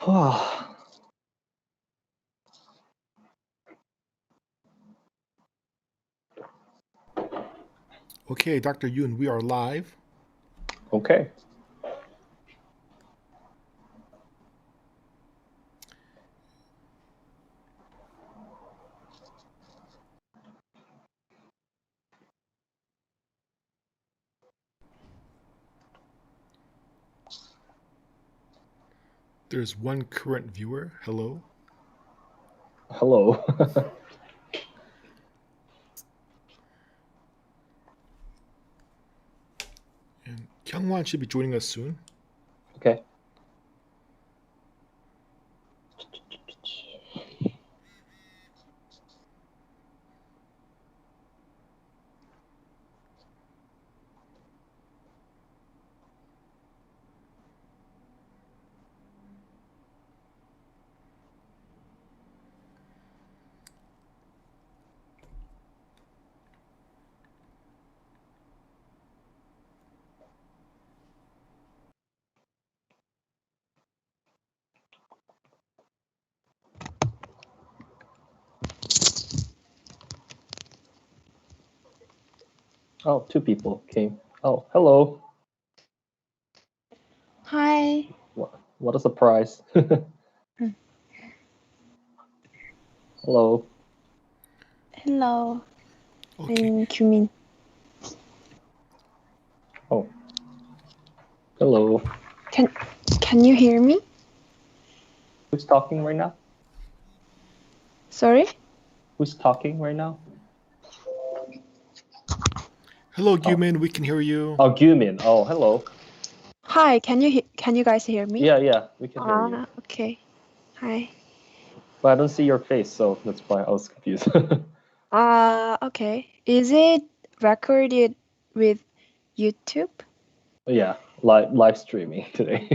Okay, Dr. Yoon, we are live. Okay. There's one current viewer. Hello. Hello. And Ji-Hwan should be joining us soon. Okay. Oh, two people came. Oh, hello. Hi. What a surprise. Hello. Hello. Okay. I'm Kyumin. Oh. Hello. Can you hear me? Who's talking right now? Sorry? Who's talking right now? Hello, Gyumin. We can hear you. Oh, Gyumin. Oh, hello. Hi. Can you guys hear me? Yeah, we can hear you. Okay. Hi. But I don't see your face, so that's why I was confused. Okay. Is it recorded with YouTube? Yeah, live streaming today.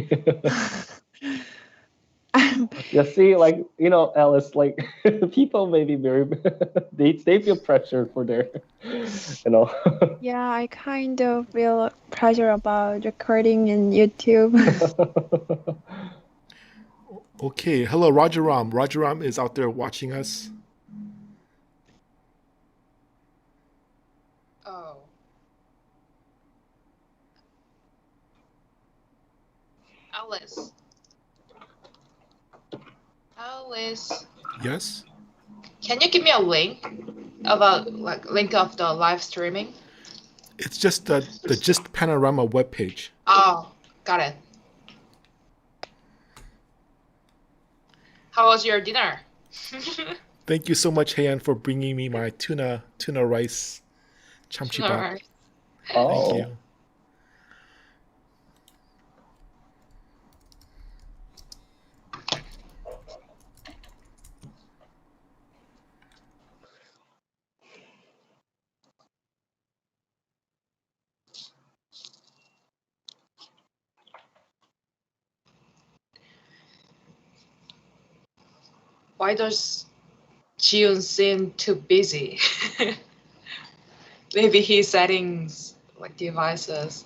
Yeah, see, like, Alice, like, people may be very, they feel pressured for their, Yeah, I kind of feel pressure about recording in YouTube. Okay. Hello, Rajaram. Rajaram is out there watching us. Oh. Alice. Yes. Can you give me a link about link of the live streaming? It's just the Just Panorama webpage. Oh, got it. How was your dinner? Thank you so much, Heian, for bringing me my tuna rice chamchibap. Alright. Oh. Thank you. Why does Ji-Hoon seem too busy? Maybe he's setting devices.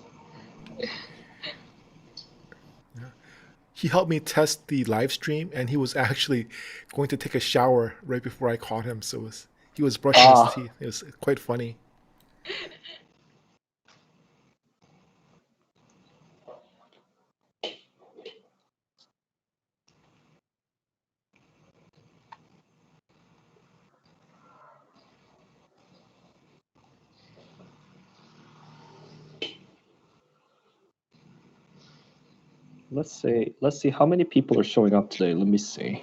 He helped me test the live stream, and he was actually going to take a shower right before I caught him. So he was brushing his teeth. It was quite funny. Let's see how many people are showing up today. Let me see.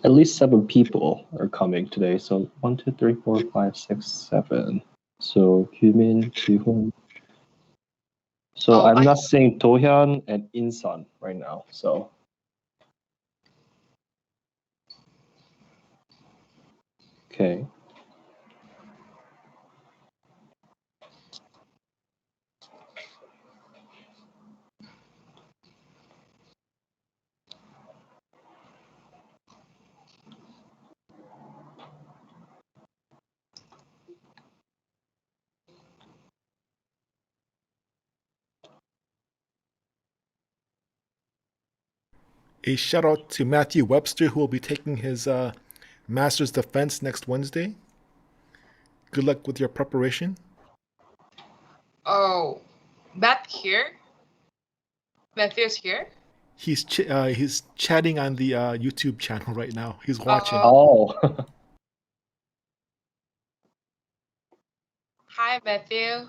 At least 7 people are coming today. So 1, 2, 3, 4, 5, 6, 7. So Kyumin, Ji-Hwan. So I'm not seeing Do-hyun and In-sun right now. So okay. A shout out to Matthew Webster, who will be taking his master's defense next Wednesday. Good luck with your preparation. Oh, Matt here? Matthew's here? He's chatting on the YouTube channel right now. He's watching. Oh. Hi, Matthew.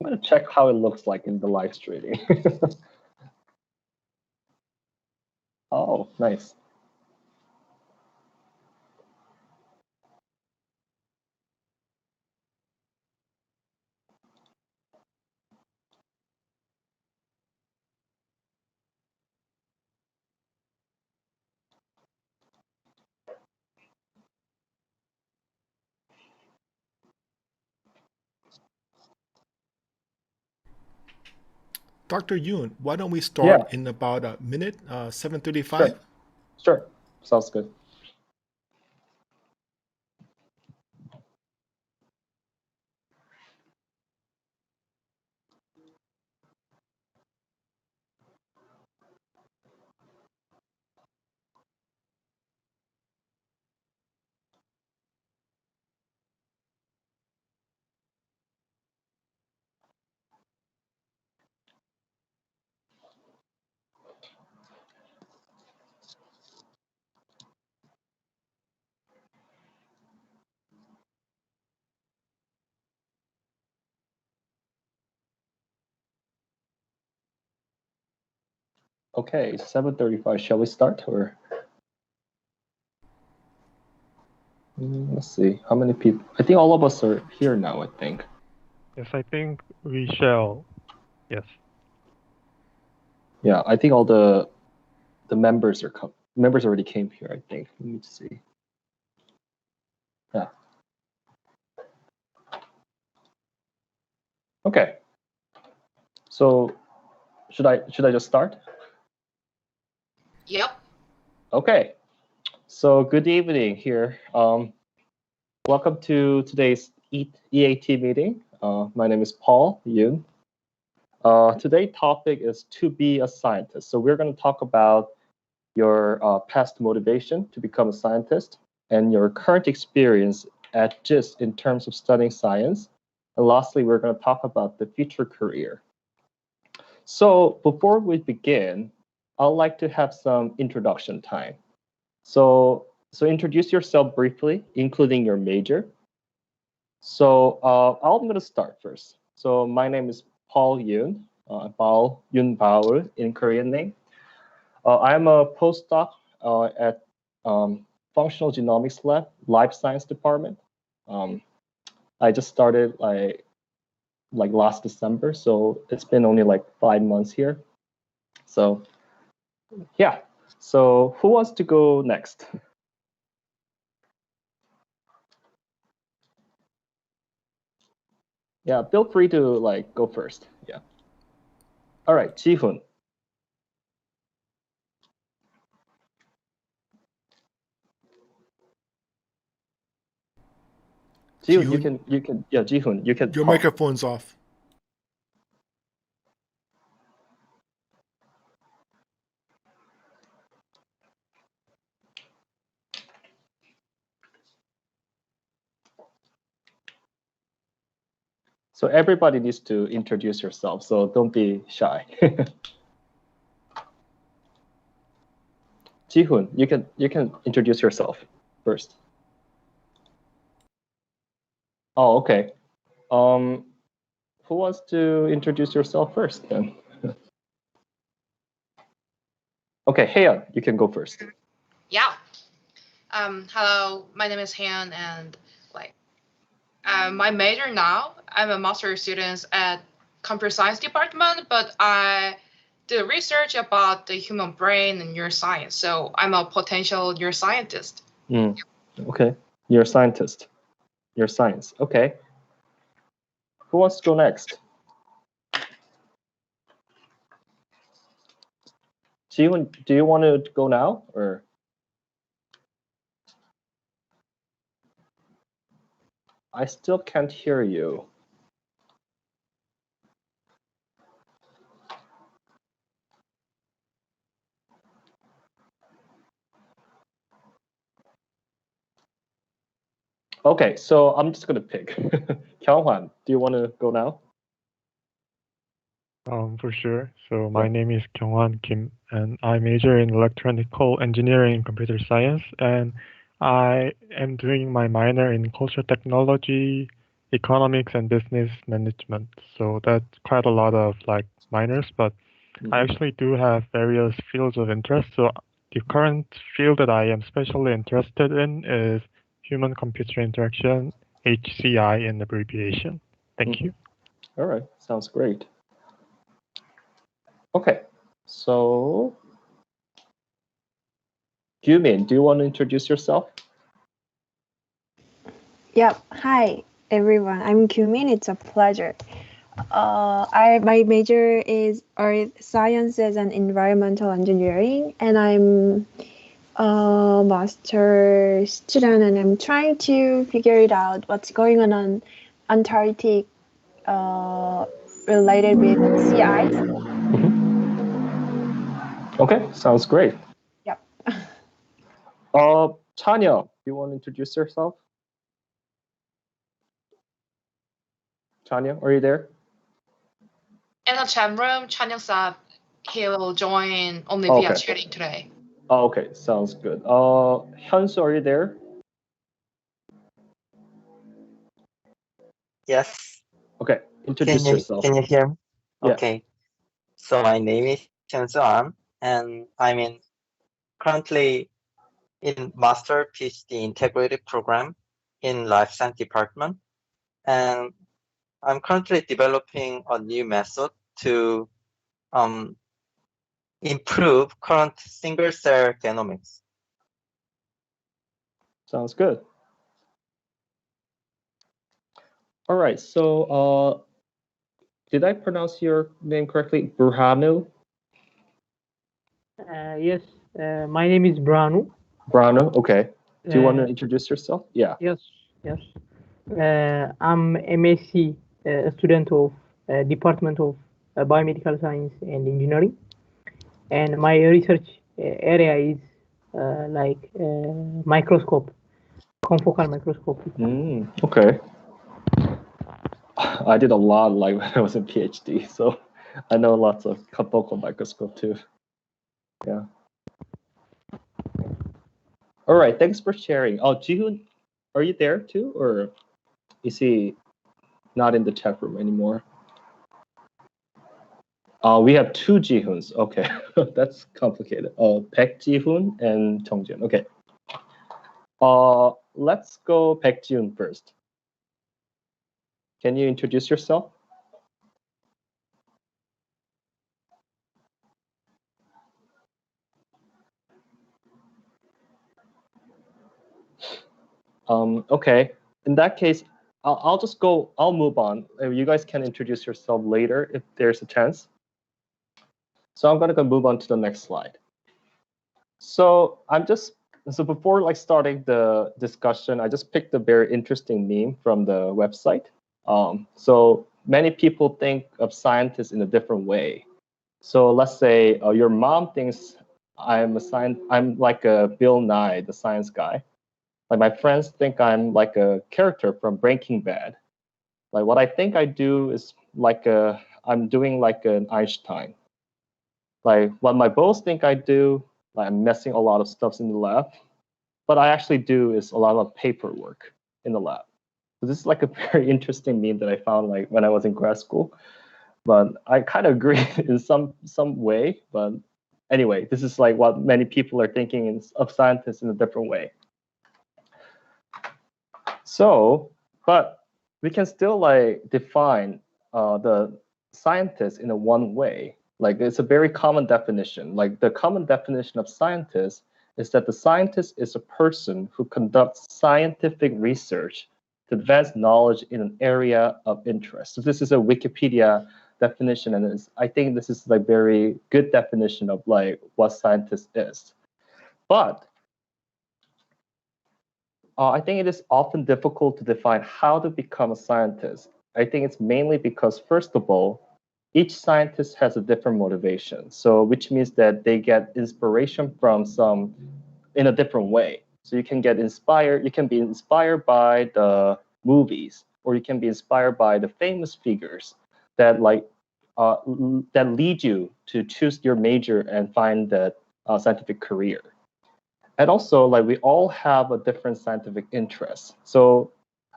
I'm gonna check how it looks like in the live streaming. Oh, nice. Dr. Yoon, why don't we start in about a minute, 7:35? Sure. Sounds good. Okay, 7:35. Shall we start or? Let's see. How many people? I think all of us are here now, I think. Yes, I think we shall. Yes. Yeah, I think all the members are members already came here, I think. Let me see. Yeah. Okay. So should I just start? Yep. Okay. So good evening here. Welcome to today's EAT meeting. My name is Paul Yoon. Today's topic is to be a scientist. So we're going to talk about your past motivation to become a scientist and your current experience at GIST in terms of studying science. And lastly, we're going to talk about the future career. So before we begin, I'd like to have some introduction time. So introduce yourself briefly, including your major. So I'm going to start first. So my name is Paul Yoon, Paul Yoon Baul in Korean name. I'm a postdoc at Functional Genomics Lab, Life Science Department. I just started like last December, so it's been only like 5 months here. So yeah. So who wants to go next? Yeah, feel free to like go first. Yeah. All right, Ji-Hwan. Ji-Hwan, you can yeah, Ji-Hwan, you can Your talk. microphone's off. So everybody needs to introduce yourself, so don't be shy. Ji-Hwan, you can introduce yourself first. Oh, okay. Who wants to introduce yourself first then? Okay, Haeyeon, you can go first. Yeah. Hello, my name is Han, and my major now, I'm a master's student at computer science department, but I do research about the human brain and neuroscience. So I'm a potential neuroscientist. Okay, you're a scientist. You're science. Okay. Who wants to go next? Ji-Hwan, do you want to go now or? I still can't hear you. Okay, so I'm just gonna pick. Ji-Hwan, do you want to go now? For sure. So my name is Ji-Hwan Kim, and I major in electrical engineering and computer science, and I am doing my minor in cultural technology, economics, and business management. So that's quite a lot of like minors, but I actually do have various fields of interest. So the current field that I am especially interested in is human-computer interaction, HCI in abbreviation. Thank you. All right, sounds great. Okay, so Yumin, do you want to introduce yourself? Yep. Hi, everyone. I'm Kyumin. It's a pleasure. My major is earth sciences and environmental engineering, and I'm a master student, and I'm trying to figure it out what's going on Antarctic related with sea ice. Okay, sounds great. Yep. Tanya, do you want to introduce yourself? Tanya, are you there? In the chat room, Chanyeong said he will join only via chatting today. Oh, okay, sounds good. Hyunsu, are you there? Yes. Okay, introduce yourself. Can you hear me? Yeah. Okay. So my name is Ji-Hwan, and I'm currently in Master PhD Integrated Program in Life Science Department, and I'm currently developing a new method to improve current single-cell genomics. Sounds good. All right, so did I pronounce your name correctly? Burhanu? Yes, my name is Branu. Brano, okay. Do you want to introduce yourself? Yeah. Yes, yes. I'm MSc, a student of Department of Biomedical Science and Engineering, and my research area is like microscope, confocal microscope. Okay. I did a lot like when I was in PhD, so I know lots of confocal microscope too. Yeah. All right, thanks for sharing. Oh, Ji-Hoon, are you there too, or is he not in the chat room anymore? We have two Ji-Hoons. Okay, that's complicated. Baek Ji-Hoon and Jung-Jun. Okay. Let's go Baek Ji-Hoon first. Can you introduce yourself? Okay. In that case, I'll move on. You guys can introduce yourself later if there's a chance. So I'm gonna move on to the next slide. So before like starting the discussion, I just picked a very interesting meme from the website. So many people think of scientists in a different way. So let's say your mom thinks I'm like a Bill Nye, the science guy. Like my friends think I'm like a character from Breaking Bad. Like what I think I do is I'm doing like an Einstein. Like what my boss think I do, like I'm messing a lot of stuff in the lab. What I actually do is a lot of paperwork in the lab. So this is like a very interesting meme that I found like when I was in grad school. But I kind of agree in some way. But anyway, this is like what many people are thinking of scientists in a different way. So, but we can still like define the scientist in a one way. Like it's a very common definition. Like the common definition of scientist is that the scientist is a person who conducts scientific research to advance knowledge in an area of interest. So this is a Wikipedia definition, and I think this is like very good definition of like what scientist is. But I think it is often difficult to define how to become a scientist. I think it's mainly because, first of all, each scientist has a different motivation. So, which means that they get inspiration from some in a different way. So you can get inspired. You can be inspired by the movies, or you can be inspired by the famous figures that that lead you to choose your major and find that scientific career. And also, like, we all have a different scientific interest. So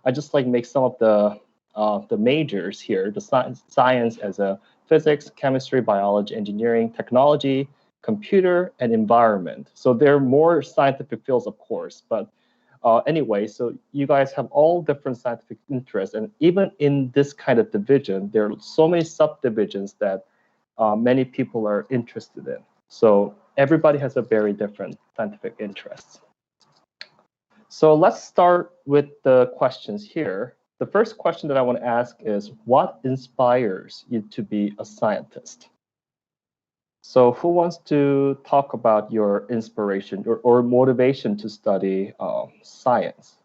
I just like make some of the majors here: the science as a physics, chemistry, biology, engineering, technology, computer, and environment. So there are more scientific fields, of course, but anyway, so you guys have all different scientific interests, and even in this kind of division, there are so many subdivisions that many people are interested in. So everybody has a very different scientific interests. So let's start with the questions here. The first question that I want to ask is, what inspires you to be a scientist? So who wants to talk about your inspiration or motivation to study science?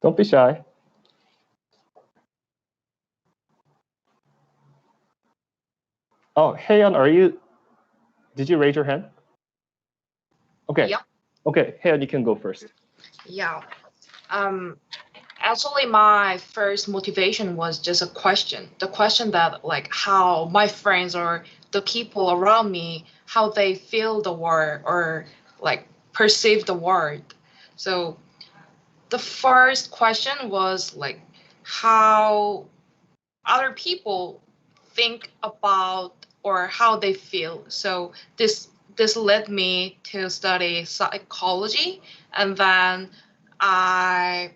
Don't be shy. Oh, Heyeon, did you raise your hand? Okay. Yeah. Okay, Heyeon, you can go first. Yeah. Actually, my first motivation was just a question. The question that, like, how my friends or the people around me, how they feel the world or like perceive the world. So the first question was like how other people think about or how they feel. So this led me to study psychology, and then I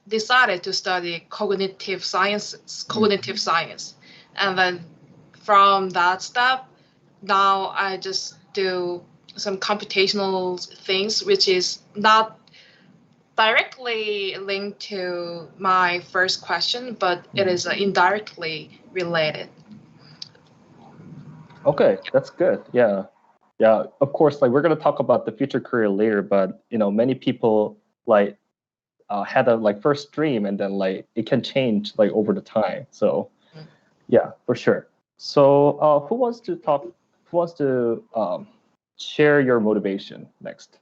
decided to study cognitive science, and then from that step, now I just do some computational things, which is not directly linked to my first question, but it is indirectly related. Okay, that's good. Yeah. Yeah, of course, like we're going to talk about the future career later, but many people like had a like first dream, and then like it can change like over the time. So yeah, for sure. So who wants to talk? Who wants to share your motivation next?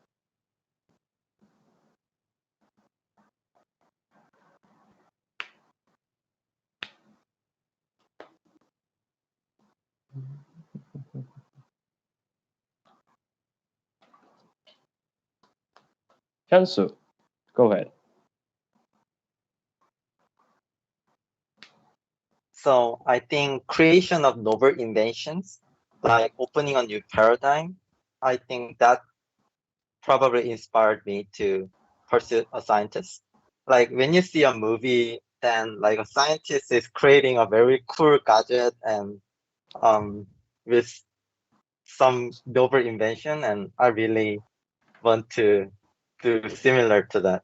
Hyunsu, go ahead. So I think creation of novel inventions, like opening a new paradigm, I think that probably inspired me to pursue a scientist. Like when you see a movie, then like a scientist is creating a very cool gadget and with some novel invention, and I really want to do similar to that.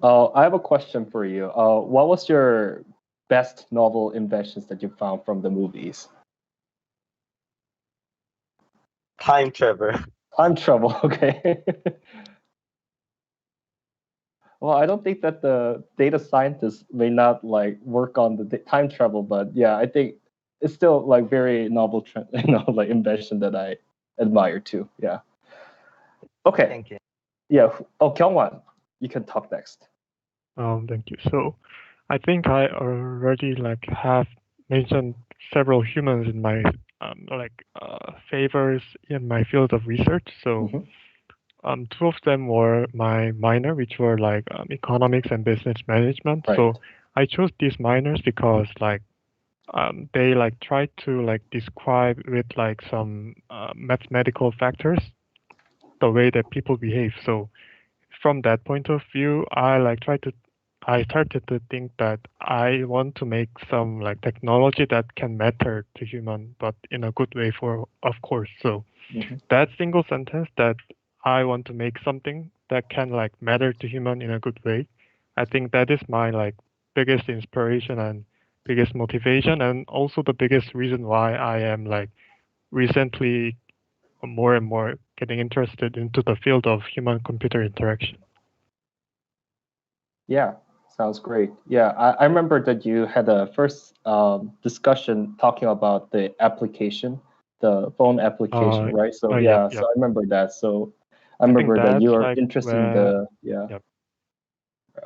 I have a question for you. What was your best novel inventions that you found from the movies? Time travel. Time travel, okay. Well, I don't think that the data scientists may not like work on the time travel, but yeah, I think it's still like very novel, like invention that I admire too. Yeah. Okay. Thank you. Yeah. Oh, Kyungwan, you can talk next. Thank you. So I think I already like have mentioned several humans in my favors in my field of research. So two of them were my minor, which were like economics and business management. Right. So I chose these minors because like they like try to like describe with like some mathematical factors the way that people behave. So from that point of view, I started to think that I want to make some like technology that can matter to human, but in a good way for, of course. So that single sentence that I want to make something that can like matter to human in a good way, I think that is my like biggest inspiration, and biggest motivation and also the biggest reason why I am like recently more and more getting interested into the field of human-computer interaction. Yeah, sounds great. Yeah, I remember that you had a first discussion talking about the application, the phone application, right? So yeah, Yep, so yep. I remember that. So I I think remember that that's you are like interested in where, the yep.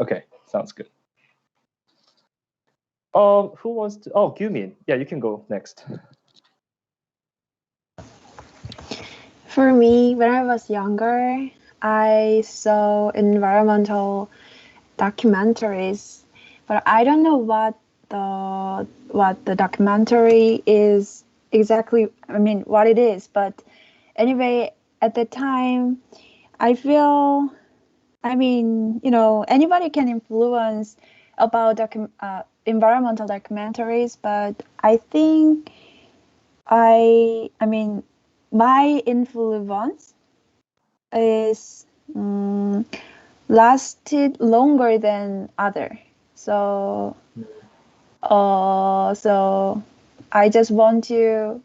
Okay, sounds good. Who wants to? Oh, Gyumin. Yeah, you can go next. For me, when I was younger, I saw environmental documentaries, but I don't know what the documentary is exactly. I mean, what it is. But anyway, at the time, I feel. I mean, you know, anybody can influence about environmental documentaries, but I think I mean, my influence is lasted longer than other. So, so I just want to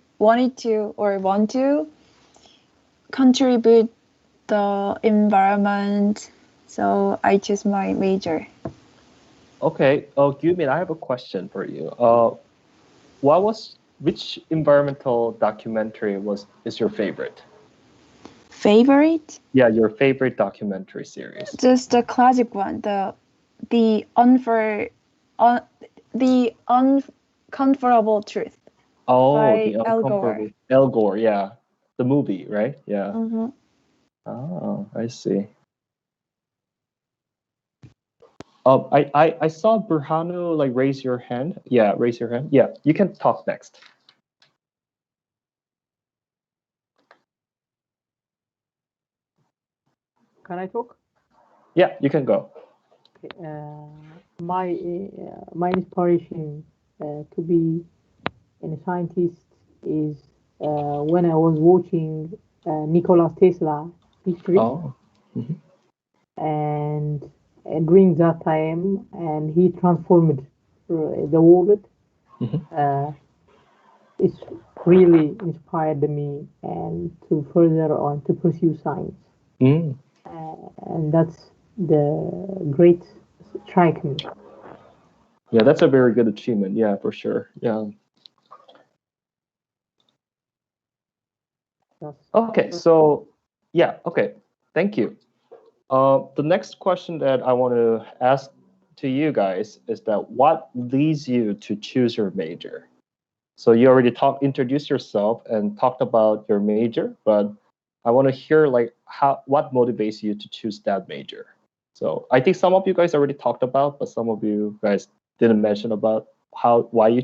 contribute the environment. So I choose my major. Okay. Oh, Gyumin, I have a question for you. Which environmental documentary is your favorite? Favorite? Yeah, your favorite documentary series. Just the classic one, the uncomfortable truth. Oh, by the Al Gore. uncomfortable Al Gore, yeah, the movie, right? Yeah. Mm-hmm. Oh, I see. I saw Burhanu like raise your hand. Yeah, raise your hand. Yeah, you can talk next. Can I talk? Yeah, you can go. Okay, my inspiration to be a scientist is when I was watching Nikola Tesla history, Oh. and during that time, and he transformed the world. It's really inspired me and to further on to pursue science. And that's the great strike me. Yeah, that's a very good achievement. Yeah, for sure. Yeah. Okay, so yeah, okay. Thank you. The next question that I want to ask to you guys is that what leads you to choose your major? So you already introduced yourself and talked about your major, but I want to hear like what motivates you to choose that major. So I think some of you guys already talked about, but some of you guys didn't mention about why you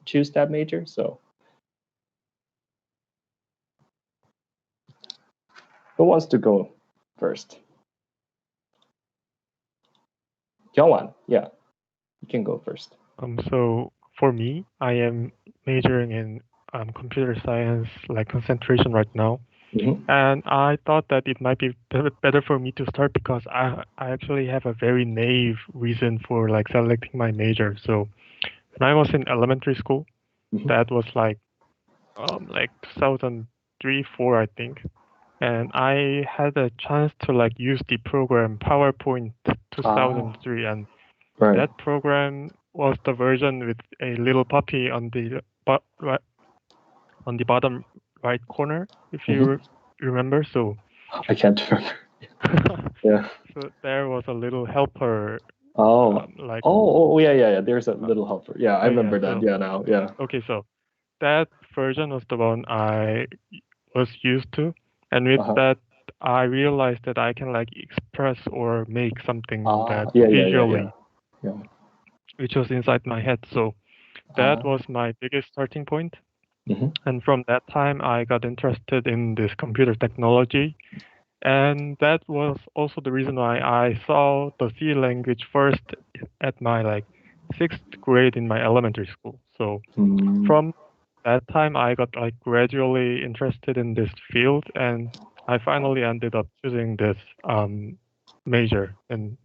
choose that major. So who wants to go first? Yoon, yeah, you can go first. So for me, I am majoring in computer science, like concentration right now. And I thought that it might be better for me to start because I actually have a very naive reason for like selecting my major. So when I was in elementary school, that was like 2003, 4, I think. And I had a chance to like use the program PowerPoint 2003, and that program was the version with a little puppy on the bottom right corner, if you remember. So I can't remember. Yeah. So there was a little helper. Yeah. There's a little helper. Yeah, I remember that. Yeah, now. Yeah. Okay, so that version was the one I was used to, and with that, I realized that I can like express or make something that visually, which was inside my head. So that was my biggest starting point. And from that time, I got interested in this computer technology. And that was also the reason why I saw the C language first at my like 6th grade in my elementary school. So from that time, I got like gradually interested in this field, and I finally ended up choosing this major in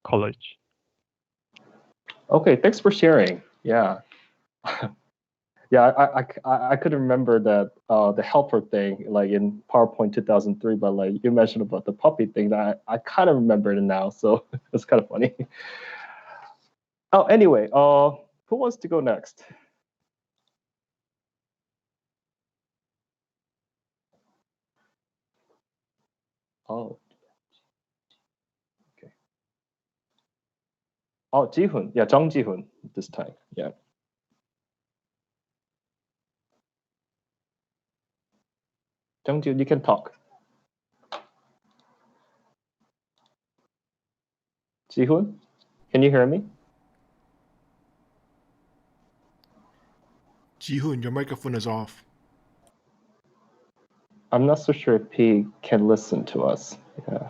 college. Okay, thanks for sharing. Yeah. Yeah, I couldn't remember that the helper thing like in PowerPoint 2003, but like you mentioned about the puppy thing, that I kind of remember it now, so it's kind of funny. Oh, anyway, who wants to go next? Oh, okay. Oh, Ji-Hwan, yeah, Jung Ji-Hwan this time, yeah. Jung Ji-Hwan, you can talk. Ji-Hwan, can you hear me? Ji-Hoon, your microphone is off. I'm not so sure if he can listen to us. Yeah.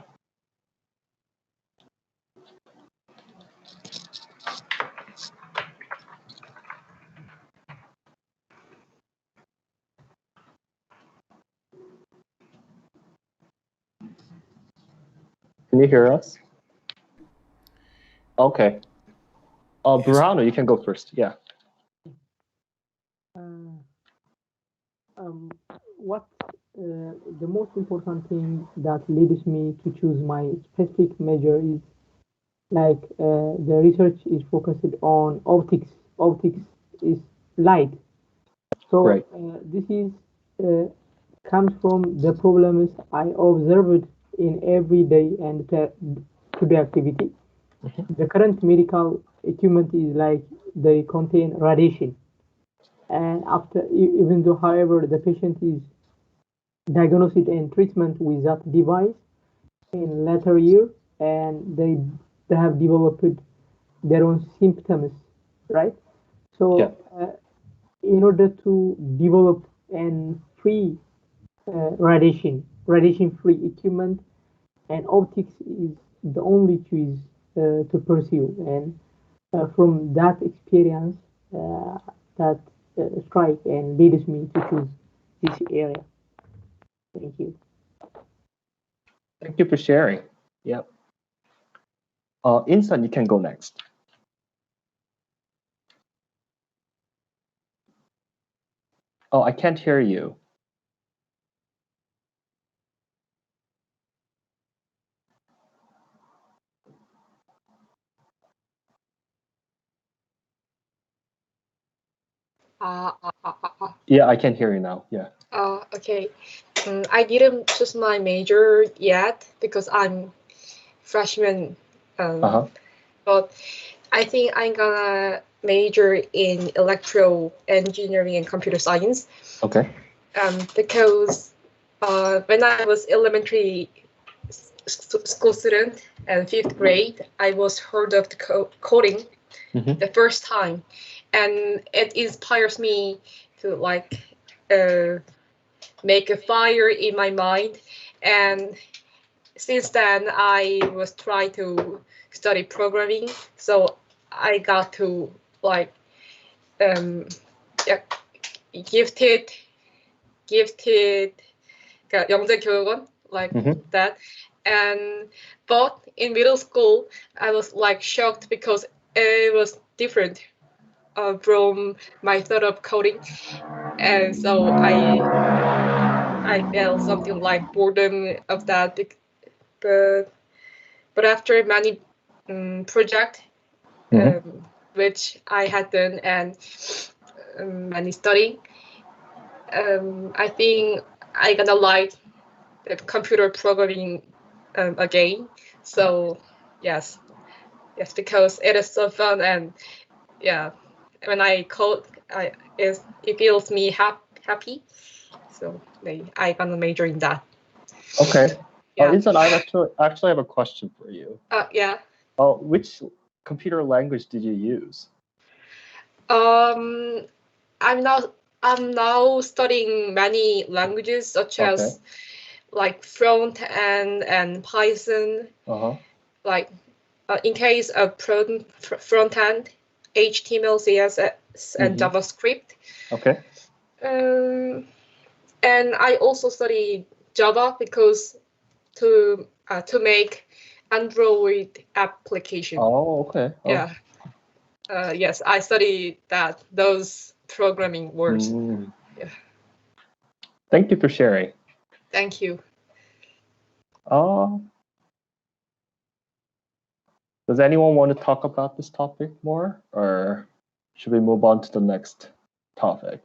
Can you hear us? Okay. Yes. Burhanu, you can go first. Yeah. What the most important thing that leads me to choose my specific major is like the research is focused on optics. Optics is light. So Right. this is comes from the problems I observed in everyday and today activity. The current medical equipment is like they contain radiation, and after even though, however, the patient is diagnosed and treatment with that device in later year, and they have developed their own symptoms, right? So in order to develop and free radiation-free equipment, and optics is the only choice to pursue. And from that experience, that strike and leads me to choose this area. Thank you. Thank you for sharing. Yep. Insan, you can go next. Oh, I can't hear you. Yeah, I can hear you now. Yeah. Okay. I didn't choose my major yet because I'm freshman. But I think I'm gonna major in electro engineering and computer science. Okay. Because when I was elementary school student and 5th grade, I was heard of the coding the first time, and it inspires me to like make a fire in my mind. And since then, I was trying to study programming, so I got to like gifted 영재교육원 like that. And but in middle school, I was like shocked because it was different from my thought of coding, and so I felt something like boredom of that. But after many projects which I had done and many studying, I think I gonna like the computer programming again. So yes, because it is so fun, and yeah, when I code, it feels me happy. So I gonna major in that. Okay. Yeah. Insan, I actually have a question for you. Yeah. Which computer language did you use? I'm now studying many languages such as like front end and Python. Like in case of front end, HTML, CSS, and JavaScript. Okay. And I also study Java because to make Android application. Oh, okay. Yeah. yes, I study those programming words. Yeah. Thank you for sharing. Thank you. Does anyone want to talk about this topic more, or should we move on to the next topic?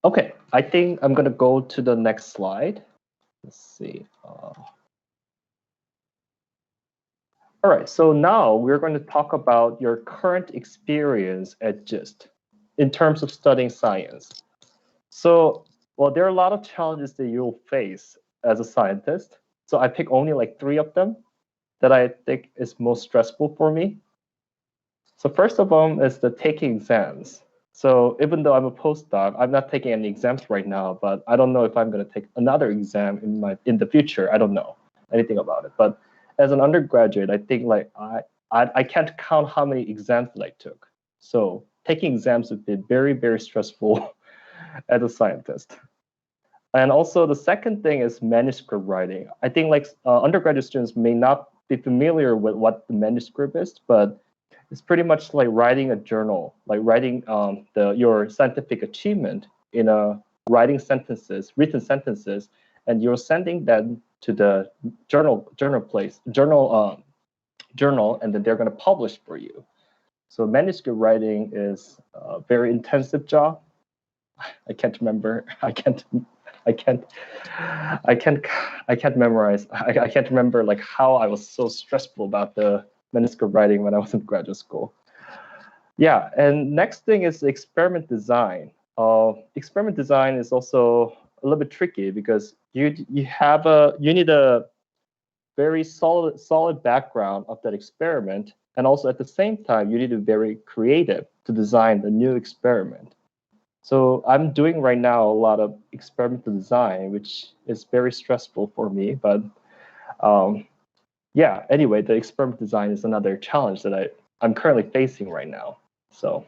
Okay, I think I'm going to go to the next slide. Let's see. All right, so now we're going to talk about your current experience at GIST in terms of studying science. So, well, there are a lot of challenges that you'll face as a scientist. So I pick only like 3 of them that I think is most stressful for me. So first of them is the taking exams. So even though I'm a postdoc, I'm not taking any exams right now, but I don't know if I'm going to take another exam in the future. I don't know anything about it. But as an undergraduate, I think like I can't count how many exams that I took. So taking exams would be very, very stressful as a scientist. And also the second thing is manuscript writing. I think like undergraduate students may not be familiar with what the manuscript is, but it's pretty much like writing a journal, like writing your scientific achievement in writing sentences, written sentences, and you're sending them to the journal, and then they're going to publish for you. So manuscript writing is a very intensive job. I can't remember. I can't memorize. I can't remember like how I was so stressful about the manuscript writing when I was in graduate school. Yeah, and next thing is experiment design. Experiment design is also a little bit tricky because you need a very solid background of that experiment, and also at the same time you need to be very creative to design the new experiment. So I'm doing right now a lot of experimental design, which is very stressful for me. But yeah, anyway, the experiment design is another challenge that I'm currently facing right now. So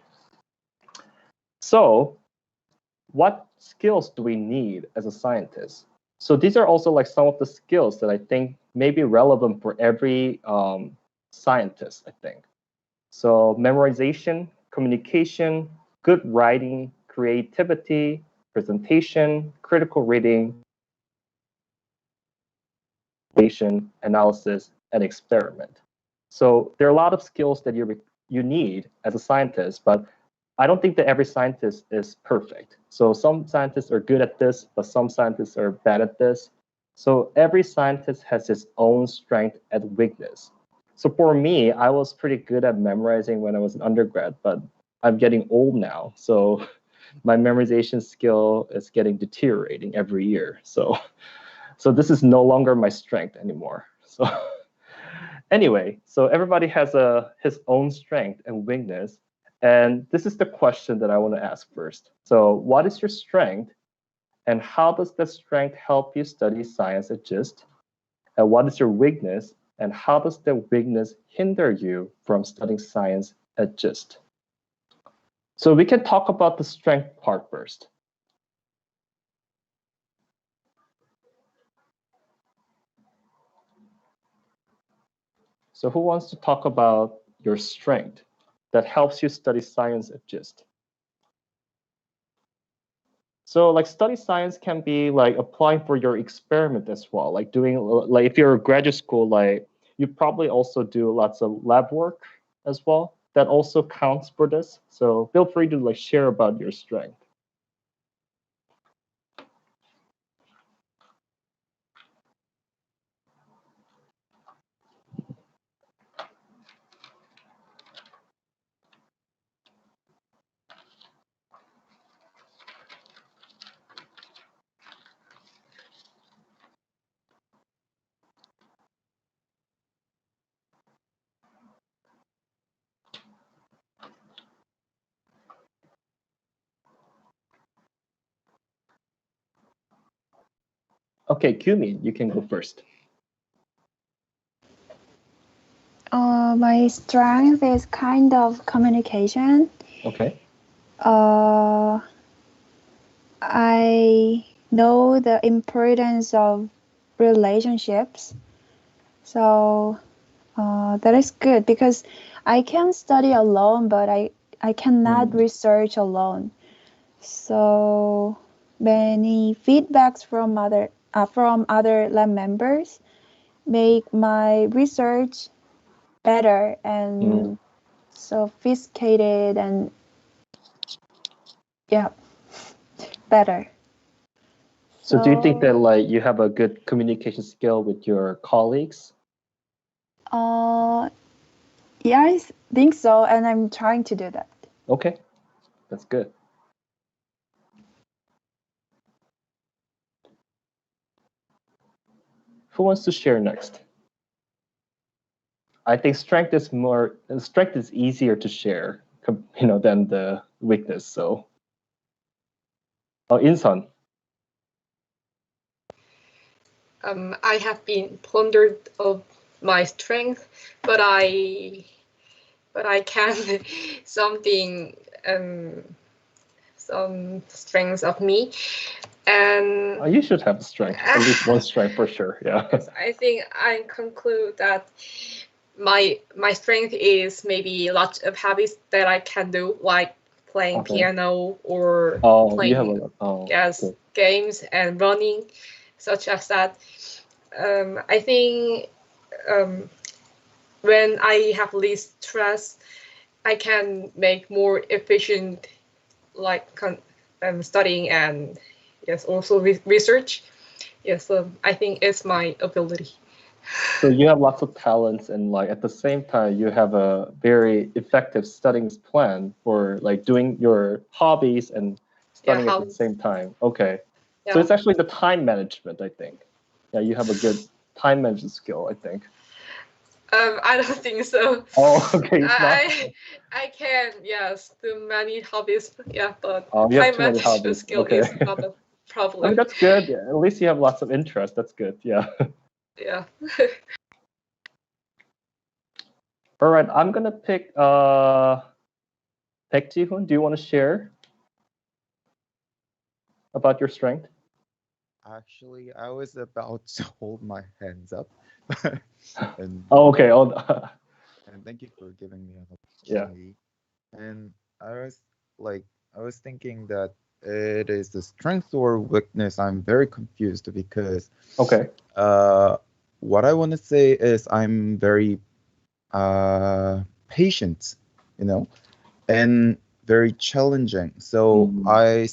what skills do we need as a scientist? So these are also like some of the skills that I think may be relevant for every scientist, I think. So memorization, communication, good writing, creativity, presentation, critical reading, analysis, and experiment. So there are a lot of skills that you need as a scientist, but I don't think that every scientist is perfect. So some scientists are good at this, but some scientists are bad at this. So every scientist has his own strength and weakness. So for me, I was pretty good at memorizing when I was an undergrad, but I'm getting old now. So my memorization skill is getting deteriorating every year. So this is no longer my strength anymore. So anyway, so everybody has his own strength and weakness. And this is the question that I want to ask first. So what is your strength, and how does that strength help you study science at GIST? And what is your weakness, and how does that weakness hinder you from studying science at GIST? So we can talk about the strength part first. So who wants to talk about your strength that helps you study science at GIST? So like study science can be like applying for your experiment as well, like doing, like if you're a graduate school, like you probably also do lots of lab work as well. That also counts for this. So feel free to like share about your strength. Okay, Kyumi, you can go first. My strength is kind of communication. Okay. I know the importance of relationships. So That is good because I can study alone, but I cannot research alone. So many feedbacks from other lab members make my research better and sophisticated and yeah, better. So do you think that like you have a good communication skill with your colleagues? Yeah, I think so, and I'm trying to do that. Okay, that's good. Who wants to share next? I think strength is easier to share, than the weakness. So, Insan. I have been pondered of my strength, but I can some strengths of me, and You should have strength, at least one strength for sure. Yeah. I think I conclude that my strength is maybe lots of habits that I can do, like playing piano or playing games and running, such as that. I think when I have least stress, I can make more efficient, like studying and also research. Yes, I think it's my ability. So you have lots of talents, and like at the same time, you have a very effective studying plan for like doing your hobbies and studying at the same time. Okay, so it's actually the time management, I think. Yeah, you have a good time management skill, I think. I don't think so. Oh, okay. I can do many hobbies, but you have time too many management hobbies. skill is not a problem. I mean, that's good. At least you have lots of interest. That's good. Yeah. Yeah. All right, I'm gonna pick Ji-Hwan. Do you want to share about your strength? Actually, I was about to hold my hands up. And, okay. and thank you for giving me an opportunity. Yeah. And I was thinking that it is the strength or weakness. I'm very confused because what I want to say is I'm very patient, and very challenging. So I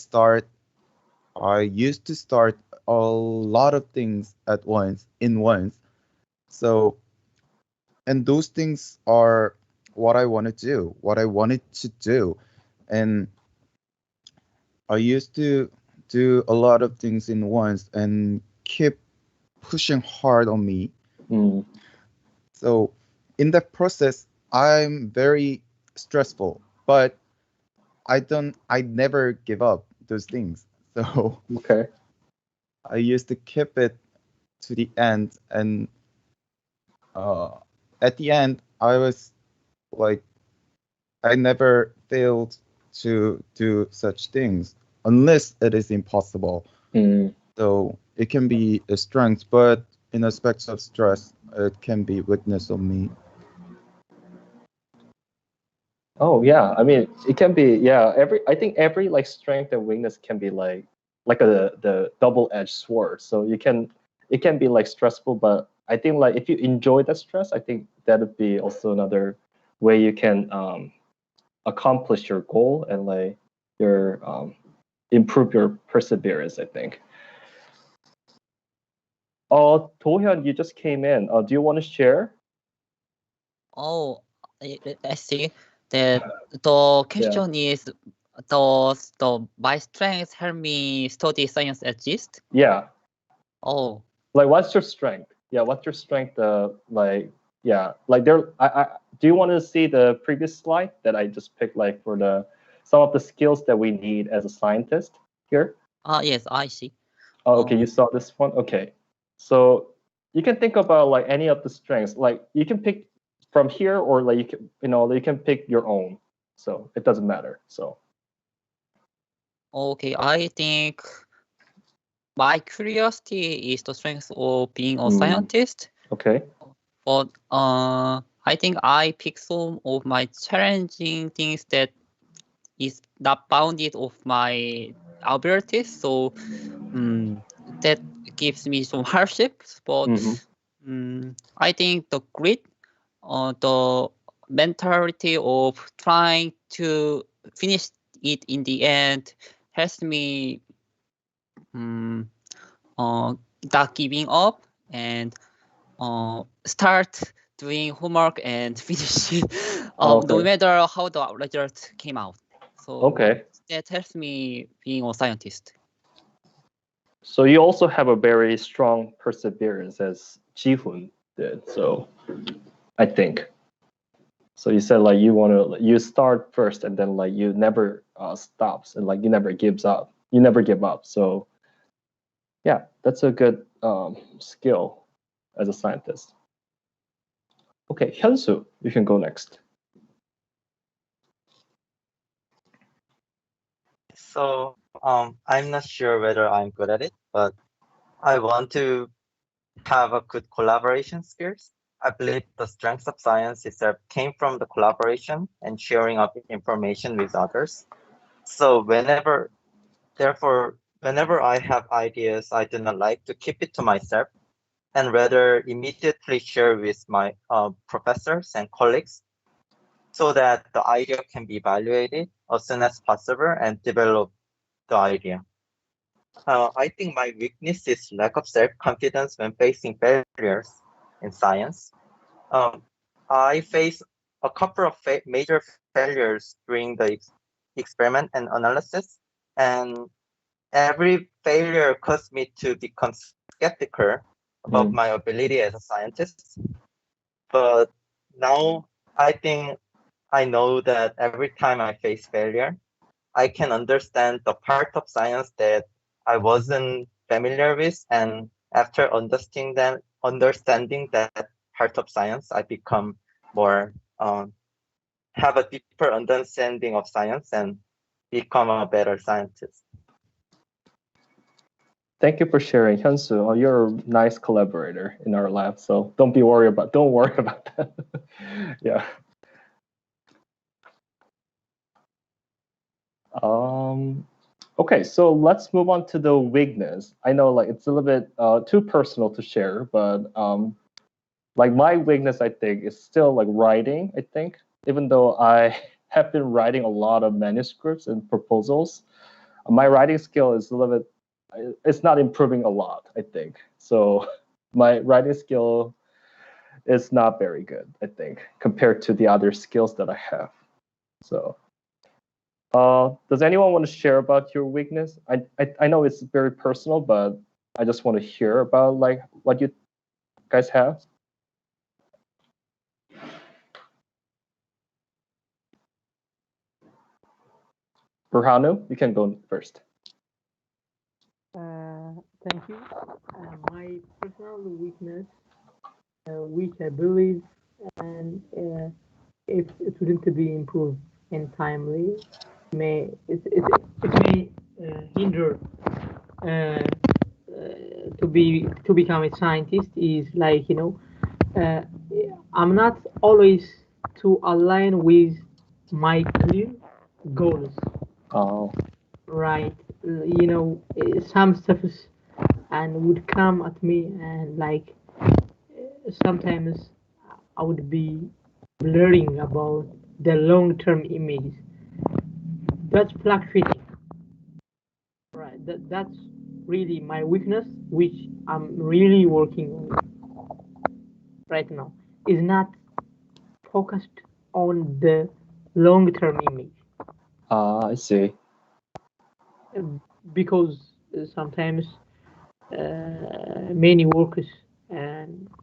used to start a lot of things at once, in once. So, and those things are what I want to do, what I wanted to do. And I used to do a lot of things in once and keep pushing hard on me. So in that process, I'm very stressful, but I never give up those things. So I used to keep it to the end, and at the end, I was like, I never failed to do such things unless it is impossible. So it can be a strength, but in aspects of stress, it can be weakness of me. Oh yeah, I mean it can be I think every like strength and weakness can be like the double-edged sword. So it can be like stressful, but I think like if you enjoy that stress, I think that would be also another way you can accomplish your goal and like your improve your perseverance, I think. Do-hyun, you just came in. Do you want to share? Oh, I see. The question is my strength help me study science exist? Yeah. Oh. Like what's your strength? Yeah, what's your strength? Like there. Do you want to see the previous slide that I just picked, like for some of the skills that we need as a scientist here? Yes, I see. Oh, okay, you saw this one. Okay, so you can think about like any of the strengths. Like you can pick from here, or like you can pick your own. So it doesn't matter. So. Okay, I think my curiosity is the strength of being a scientist. Okay. But I think I pick some of my challenging things that is not bounded of my abilities. So that gives me some hardships. But I think the grit, the mentality of trying to finish it in the end helps me not giving up and start doing homework and finish it no matter how the result came out. So that helps me being a scientist. So you also have a very strong perseverance as Ji-Hwan did. So I think. So you said like you start first and then like you never stops and like you never gives up. You never give up. So yeah, that's a good skill as a scientist. Okay, Hyunsu, you can go next. So I'm not sure whether I'm good at it, but I want to have a good collaboration skills. I believe the strength of science itself came from the collaboration and sharing of information with others. So whenever I have ideas, I do not like to keep it to myself and rather immediately share with my professors and colleagues so that the idea can be evaluated as soon as possible and develop the idea. I think my weakness is lack of self-confidence when facing failures in science. I face a couple of major failures during the experiment and analysis, and every failure caused me to become skeptical about my ability as a scientist. But now I think I know that every time I face failure, I can understand the part of science that I wasn't familiar with, and after understanding that part of science, I become more have a deeper understanding of science and become a better scientist. Thank you for sharing, Hyunsu. You're a nice collaborator in our lab, so don't worry about that. Yeah. Okay, so let's move on to the weakness. I know like it's a little bit too personal to share, but like my weakness, I think, is still like writing, I think. Even though I have been writing a lot of manuscripts and proposals, my writing skill is a little bit, it's not improving a lot, I think. So my writing skill is not very good, I think, compared to the other skills that I have. So does anyone want to share about your weakness? I know it's very personal, but I just want to hear about like what you guys have. Burhanu, you can go first. Thank you. My personal weakness, which I believe, and if it wouldn't be improved in timely, it may hinder to become a scientist. Is like I'm not always to align with my clear goals. Oh. Right. Some stuff and would come at me and like sometimes I would be blurring about the long-term image. That's fluctuating. Right. That's really my weakness, which I'm really working on right now. Is not focused on the long-term image. I see. Because sometimes many workers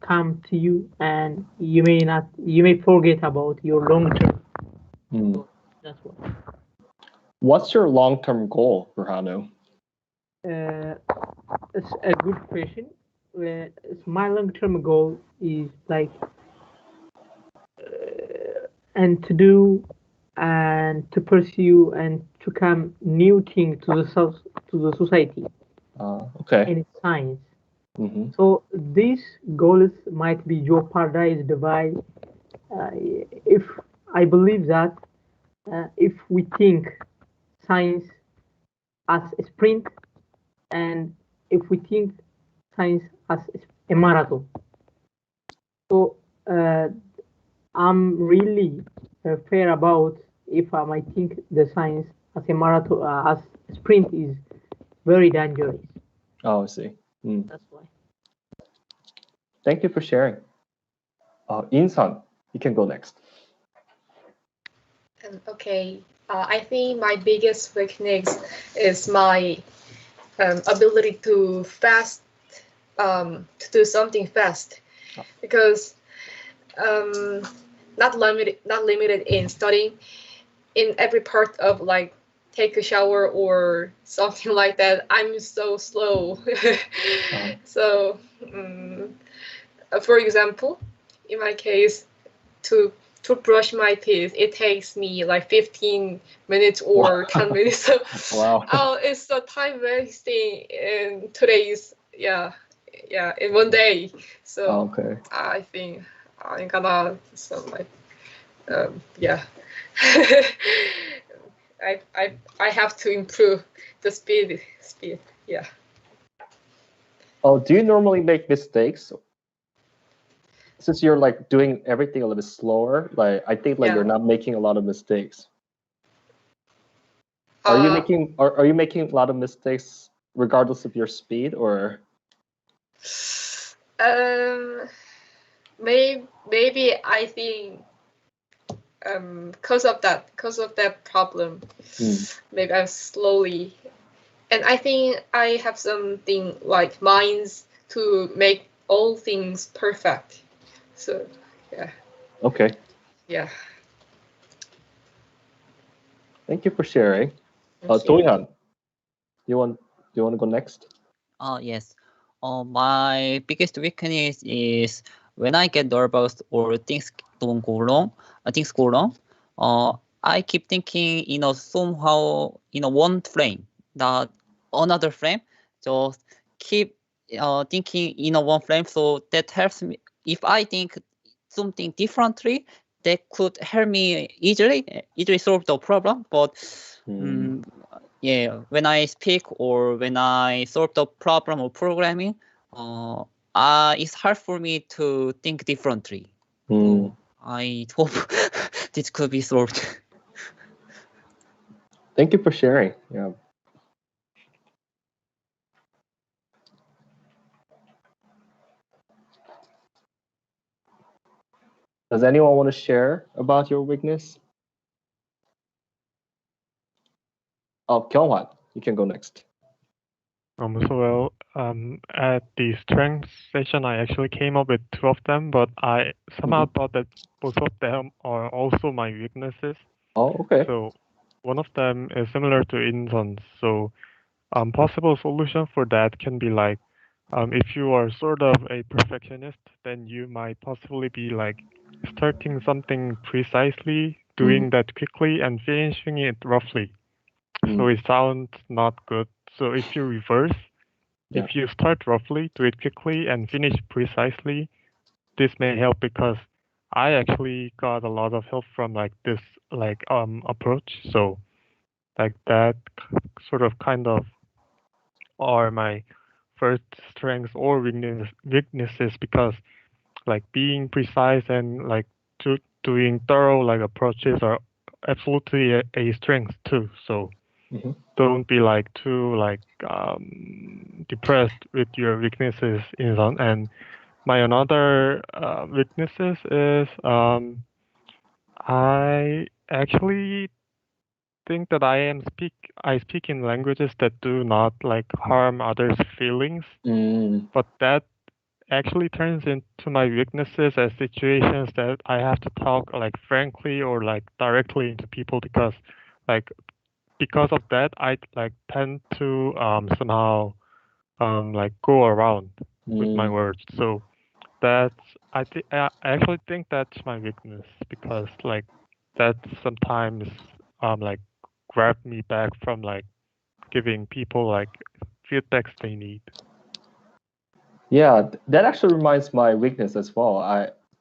come to you and you may forget about your long-term. So that's what. What's your long-term goal, Burhanu? It's a good question. My long-term goal is like and to do and to pursue and to come new thing to the society. Okay. In science. So these goals might be jeopardized by if I believe that if we think science as a sprint and if we think science as a marathon. So I'm really fair about if I might think the science as a marathon, as a sprint is very dangerous. Oh, I see. That's why. Thank you for sharing. In-san, you can go next. Okay, I think my biggest weakness is my ability to do something fast, because not limited in studying, in every part of like take a shower or something like that, I'm so slow. So for example, in my case, to brush my teeth, it takes me like 15 minutes or 10 minutes. So, wow. Oh, it's so time wasting in today's, in one day. So okay. I think I'm gonna I have to improve the speed. Yeah. Oh, do you normally make mistakes? Since you're like doing everything a little bit slower, like I think like you're not making a lot of mistakes. Are you making a lot of mistakes regardless of your speed, or? Maybe I think because of that problem, maybe I'm slowly, and I think I have something like minds to make all things perfect. So yeah. Okay. Yeah. Thank you for sharing. Do you want to go next? Yes. My biggest weakness is when I get nervous or things don't go wrong. Things go wrong. I keep thinking, somehow in a one frame, not another frame. Just keep thinking in a one frame. So that helps me. If I think something differently, that could help me easily solve the problem. But when I speak or when I solve the problem of programming, it's hard for me to think differently. So I hope this could be solved. Thank you for sharing. Yeah. Does anyone want to share about your weakness? Kyung-Hwan, you can go next. At the strength session, I actually came up with 2 of them, but I somehow thought that both of them are also my weaknesses. Oh, okay. So one of them is similar to Inson's. So possible solution for that can be like, if you are sort of a perfectionist, then you might possibly be like starting something precisely, doing that quickly, and finishing it roughly. So it sounds not good. So if you reverse, if you start roughly, do it quickly, and finish precisely, this may help because I actually got a lot of help from like this approach. So like that sort of kind of are my first strengths or weaknesses, because like being precise and like doing thorough like approaches are absolutely a strength too. So don't be like too like depressed with your weaknesses in on. And my another weaknesses is I actually think that I speak in languages that do not like harm others' feelings, but that actually turns into my weaknesses as situations that I have to talk like frankly or like directly into people, because of that I like tend to somehow like go around with my words. So that's I actually think that's my weakness, because like that sometimes like grab me back from like giving people like feedbacks they need. Yeah, that actually reminds my weakness as well.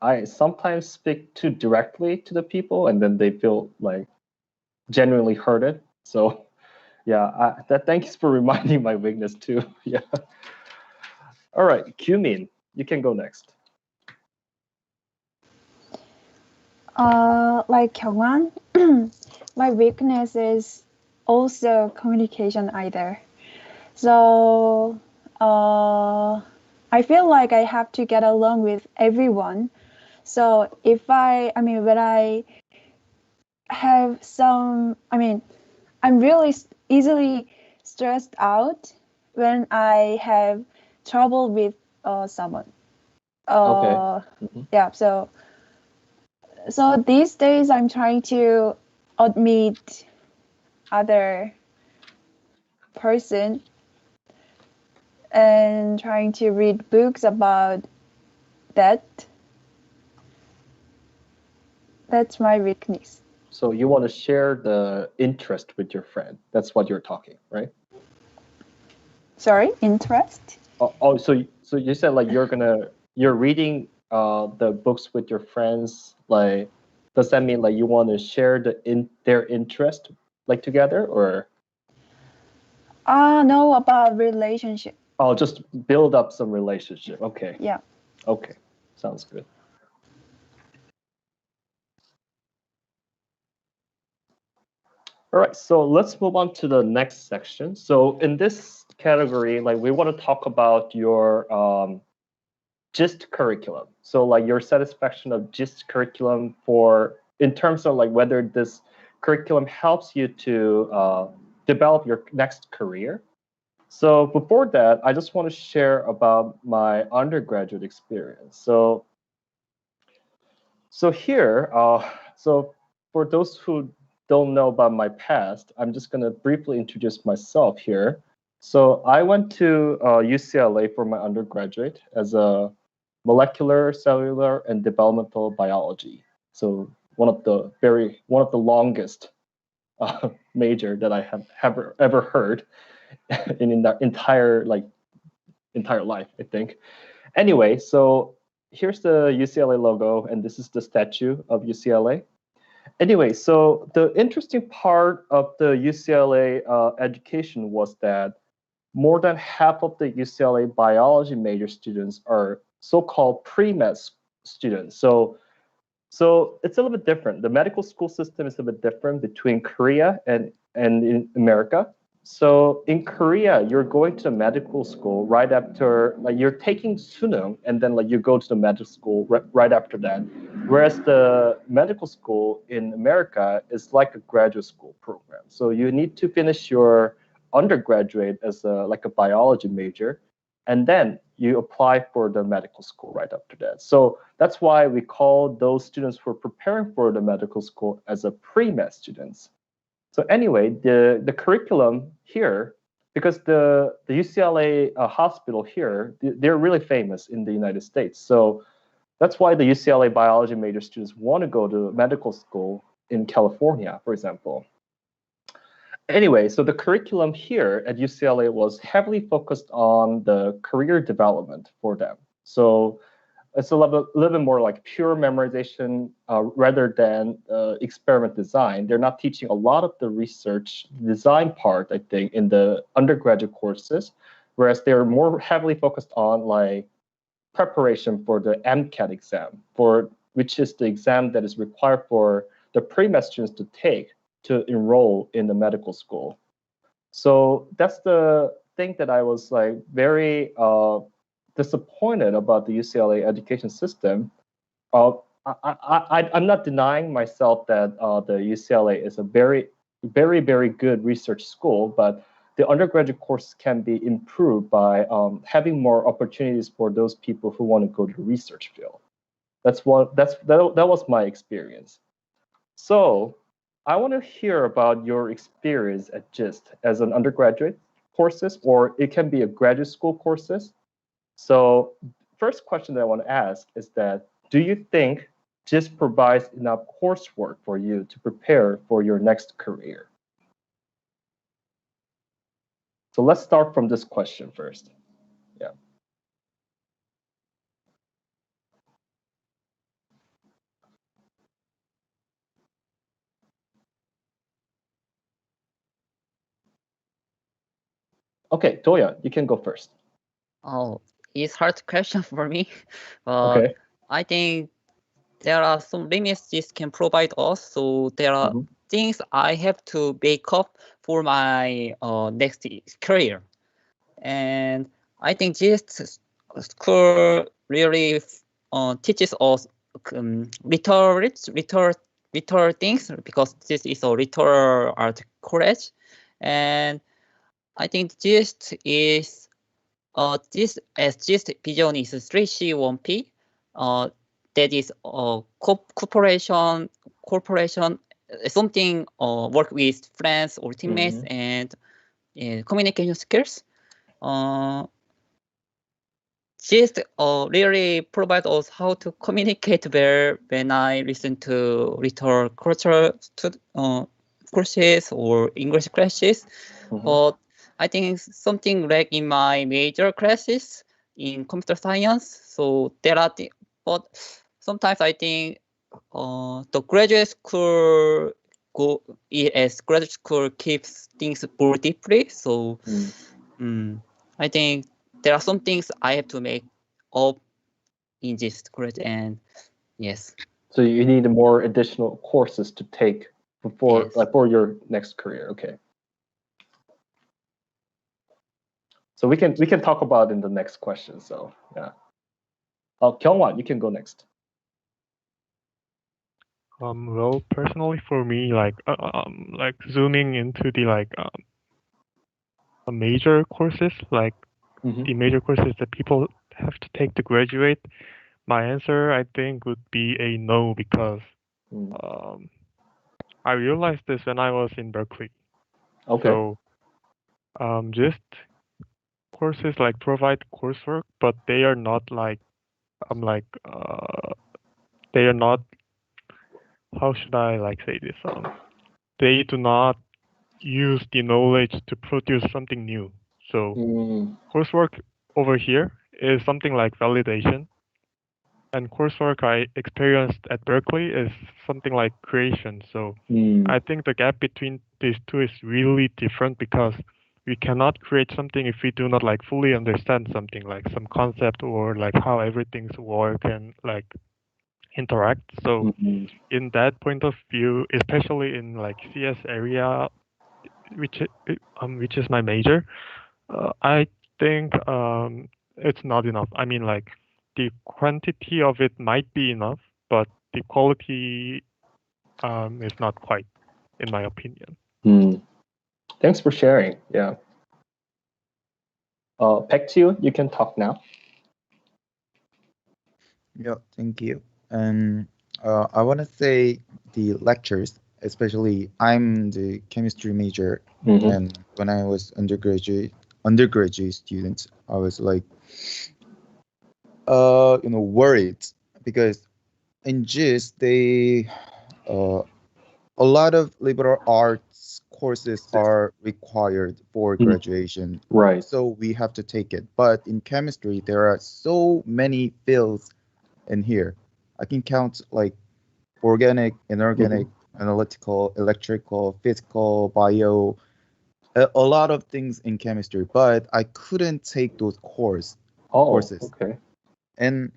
I sometimes speak too directly to the people, and then they feel like genuinely hurted. So yeah, thanks for reminding my weakness too. Yeah. All right, Kyumin, you can go next. Like Kyungwan, my weakness is also communication either. So I feel like I have to get along with everyone. So when I have I'm really easily stressed out when I have trouble with someone. Okay. Yeah. So these days I'm trying to admit other person and trying to read books about that. That's my weakness. So you want to share the interest with your friend. That's what you're talking, right? Sorry, interest? So you said like you're reading the books with your friends. Like, does that mean like you want to share their interest like together, or? No, about relationship. Oh, just build up some relationship. Okay. Yeah. Okay, sounds good. All right, so let's move on to the next section. So in this category, like we want to talk about your GIST curriculum. So like your satisfaction of GIST curriculum in terms of like whether this curriculum helps you to develop your next career. So before that, I just want to share about my undergraduate experience. So here, so for those who don't know about my past, I'm just going to briefly introduce myself here. So I went to UCLA for my undergraduate as a molecular, cellular, and developmental biology. So one of the longest major that I have ever heard in the entire life, I think. Anyway, so here's the UCLA logo, and this is the statue of UCLA. Anyway, so the interesting part of the UCLA education was that more than half of the UCLA biology major students are so-called pre-med students. So it's a little bit different. The medical school system is a bit different between Korea and in America. So in Korea, you're going to the medical school right after, like you're taking Suneung, and then like you go to the medical school right after that. Whereas the medical school in America is like a graduate school program. So you need to finish your undergraduate as a biology major, and then you apply for the medical school right after that. So that's why we call those students who are preparing for the medical school as a pre-med students. So anyway, the curriculum here, because the UCLA hospital here, they're really famous in the United States. So that's why the UCLA biology major students want to go to medical school in California, for example. Anyway, so the curriculum here at UCLA was heavily focused on the career development for them. So it's a little bit more like pure memorization rather than experiment design. They're not teaching a lot of the research design part, I think, in the undergraduate courses, whereas they're more heavily focused on like preparation for the MCAT exam, which is the exam that is required for the pre-med students to take to enroll in the medical school. So that's the thing that I was like very disappointed about the UCLA education system. I'm not denying myself that the UCLA is a very, very, very good research school, but the undergraduate course can be improved by having more opportunities for those people who want to go to the research field. That was my experience. So I want to hear about your experience at GIST as an undergraduate courses, or it can be a graduate school courses. So first question that I want to ask is that, do you think GIST provides enough coursework for you to prepare for your next career? So let's start from this question first. Yeah. Okay, Toya, you can go first. Oh, it's hard question for me. Okay. I think there are some limits this can provide us. So there are things I have to make up for my next career. And I think this school really teaches us little things, because this is a little art college. And I think GIST is this vision is 3C1P. That is corporation something work with friends or teammates and communication skills. GIST really provide us how to communicate well when I listen to little cultural courses or English classes. But I think something like in my major classes in computer science, so there are but sometimes I think the graduate school graduate school keeps things more deeply. So I think there are some things I have to make up in this course, and yes. So you need more additional courses to take before, like, for your next career. Okay. So we can talk about in the next question. So yeah. Kyung-Wan, you can go next. Well, personally for me, like zooming into the major courses, like the major courses that people have to take to graduate, my answer I think would be a no, because I realized this when I was in Berkeley. Okay. So just courses like provide coursework, but they are not like they are not, how should I say this? They do not use the knowledge to produce something new. So coursework over here is something like validation, and coursework I experienced at Berkeley is something like creation. So I think the gap between these two is really different, because we cannot create something if we do not fully understand something, like some concept or how everything's work and interact. So in that point of view, especially in CS area, which is my major, I think it's not enough. I mean, the quantity of it might be enough, but the quality is not quite, in my opinion. Thanks for sharing. Yeah. Back to you. You can talk now. Yeah, thank you. And I want to say the lectures, especially I'm the chemistry major, and when I was undergraduate student, I was worried, because in GIST they a lot of liberal arts courses are required for graduation, right? So we have to take it. But in chemistry, there are so many fields in here. I can count organic, inorganic, analytical, electrical, physical, bio, a lot of things in chemistry, but I couldn't take those courses. Okay. And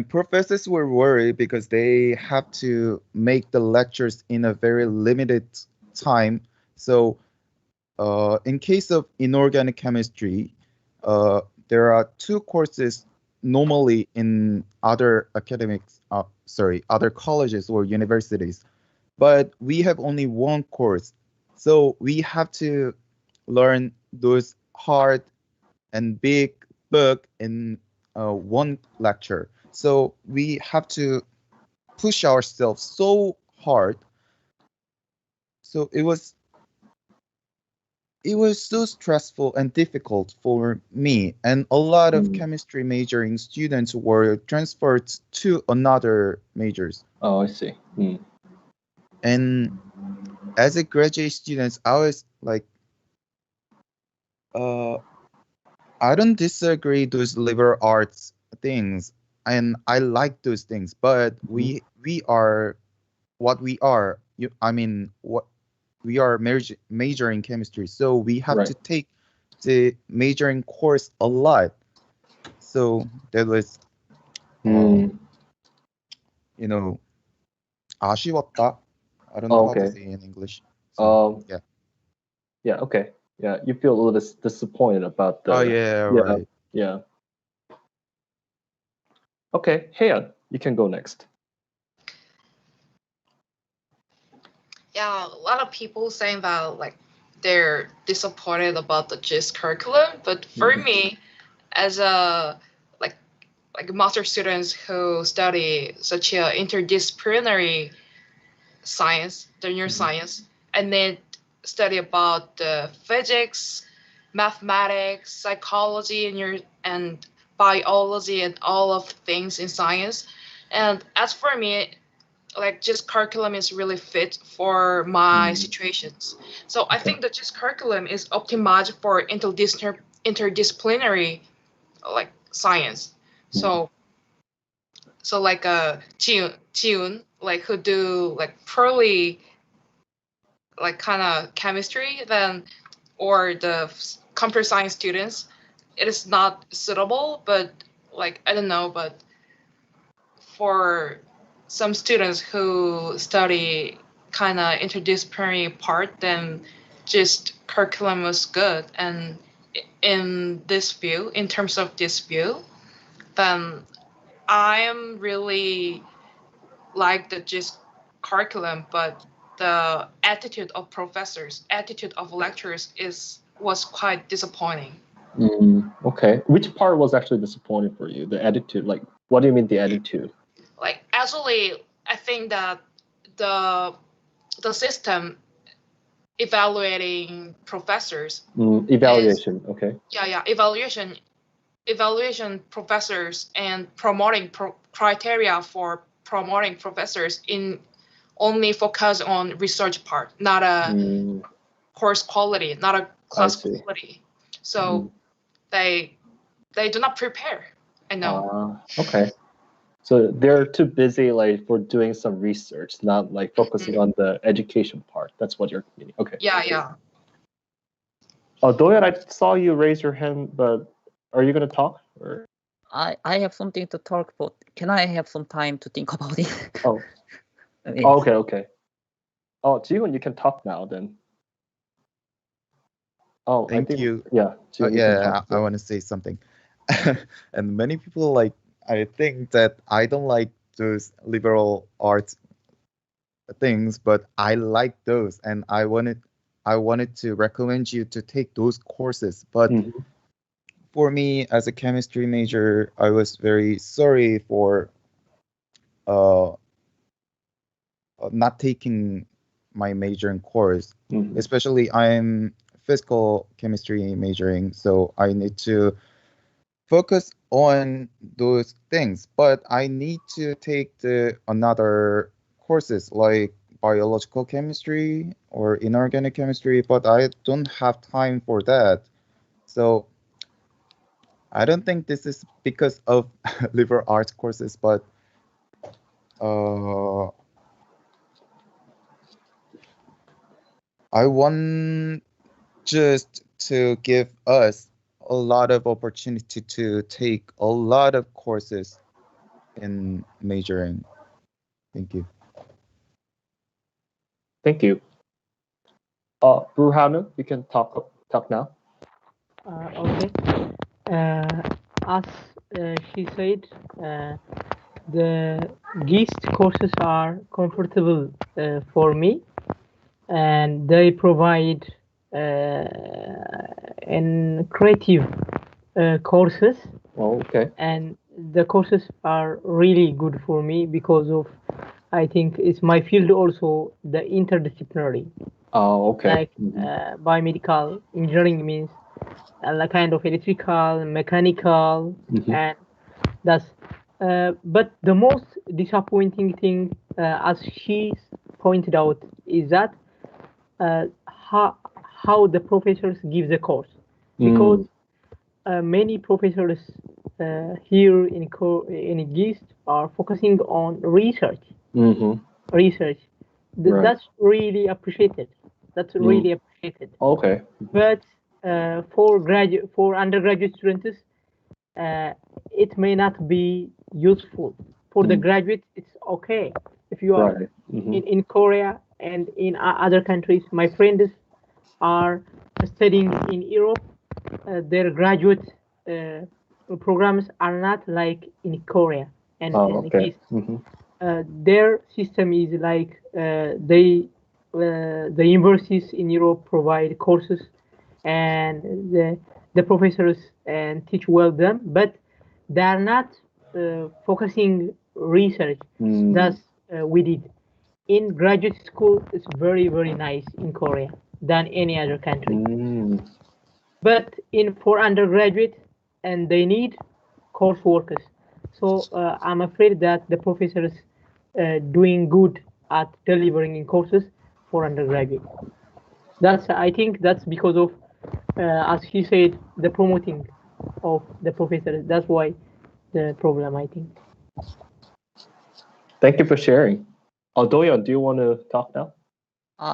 professors were worried because they have to make the lectures in a very limited time. So in case of inorganic chemistry, there are 2 courses normally in other other colleges or universities, but we have only 1 course. So we have to learn those hard and big book in 1 lecture. So we have to push ourselves so hard. So it was so stressful and difficult for me, and a lot of chemistry majoring students were transferred to another majors. Oh, I see. And as a graduate student, I was I don't disagree those liberal arts things, and I like those things, but we are what we are. we are majoring chemistry, so we have to take the majoring course a lot. So that was, 아쉬웠다. I don't know how to say in English. So, yeah, okay. Yeah, you feel a little disappointed about the. Oh yeah, right. Yeah. Okay, Hayan, you can go next. Yeah, a lot of people saying that like they're disappointed about the GIS curriculum, but for me, as a like master students who study such a interdisciplinary science, the neuroscience, and then study about the physics, mathematics, psychology, and biology, and all of things in science. And as for me, like GIS curriculum is really fit for my situations. So I think the GIS curriculum is optimized for interdisciplinary like science. So like Ji-Hwan, like who do like purely like kind of chemistry, then or the computer science students, it is not suitable. But like I don't know, but for some students who study kind of interdisciplinary part, then just curriculum was good. And in this view, in terms of this view, then I am really like the GIS curriculum, but the attitude of professors, attitude of lecturers was quite disappointing. Okay, which part was actually disappointing for you? The attitude, like what do you mean the attitude? Like actually, I think that the system evaluating professors. Evaluation, okay. Yeah, evaluation professors and promoting criteria for promoting professors in only focus on research part, not a course quality, not a class quality. So they do not prepare. I know. Okay. So they're too busy like for doing some research, not like focusing on the education part. That's what you're meaning. Okay. Yeah. Doyan, I saw you raise your hand, but are you gonna talk? Or I have something to talk about. Can I have some time to think about it? Okay. Oh, Ji-Hwan, you can talk now then. Oh, Thank you. Yeah. I want to say something. And many people like, I think that I don't like those liberal arts things, but I like those, and I wanted to recommend you to take those courses. But for me, as a chemistry major, I was very sorry for not taking my majoring course. Especially I'm physical chemistry majoring, so I need to focus on those things, but I need to take another courses like biological chemistry or inorganic chemistry, but I don't have time for that. So I don't think this is because of liberal arts courses, but I want just to give us a lot of opportunity to take a lot of courses in majoring. Thank you. Thank you. Burhanu, you can talk now. Okay. As she said, the GIST courses are comfortable for me, and they provide in creative courses. Okay. And the courses are really good for me because of, I think it's my field also, the interdisciplinary. Okay. Like biomedical engineering means like kind of electrical, mechanical, and that's. But the most disappointing thing, as she pointed out, is that how the professors give the course, because many professors here in GIST are focusing on research. Research. That's really appreciated. That's really appreciated. Okay. But for undergraduate students, it may not be useful. For the graduate, it's okay. If you are in Korea and in other countries, my friends are studying in Europe. Their graduate programs are not like in Korea. And their system is like the universities in Europe provide courses, and the professors and teach well them, but they are not focusing research. That's we did. In graduate school, it's very, very nice in Korea than any other country. But for undergraduate, and they need course workers. So I'm afraid that the professors doing good at delivering in courses for undergraduate. I think that's because of, as he said, the promoting of the professors. That's why the problem, I think. Thank you for sharing. Doyon, do you want to talk now?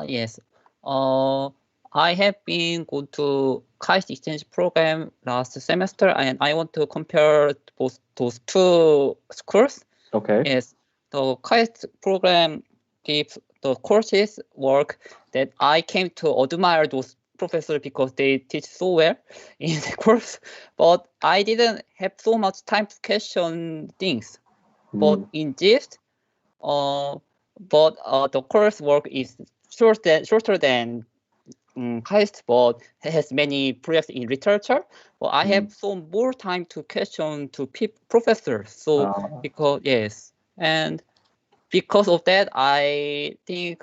Yes. I have been go to KAIST exchange program last semester, and I want to compare both those two schools. Okay. Yes, the KAIST program gives the courses work that I came to admire those professors because they teach so well in the course, but I didn't have so much time to question things. But in GIST, the coursework is shorter than KAIST, but has many projects in literature. But I have some more time to question to professors. So and because of that, I think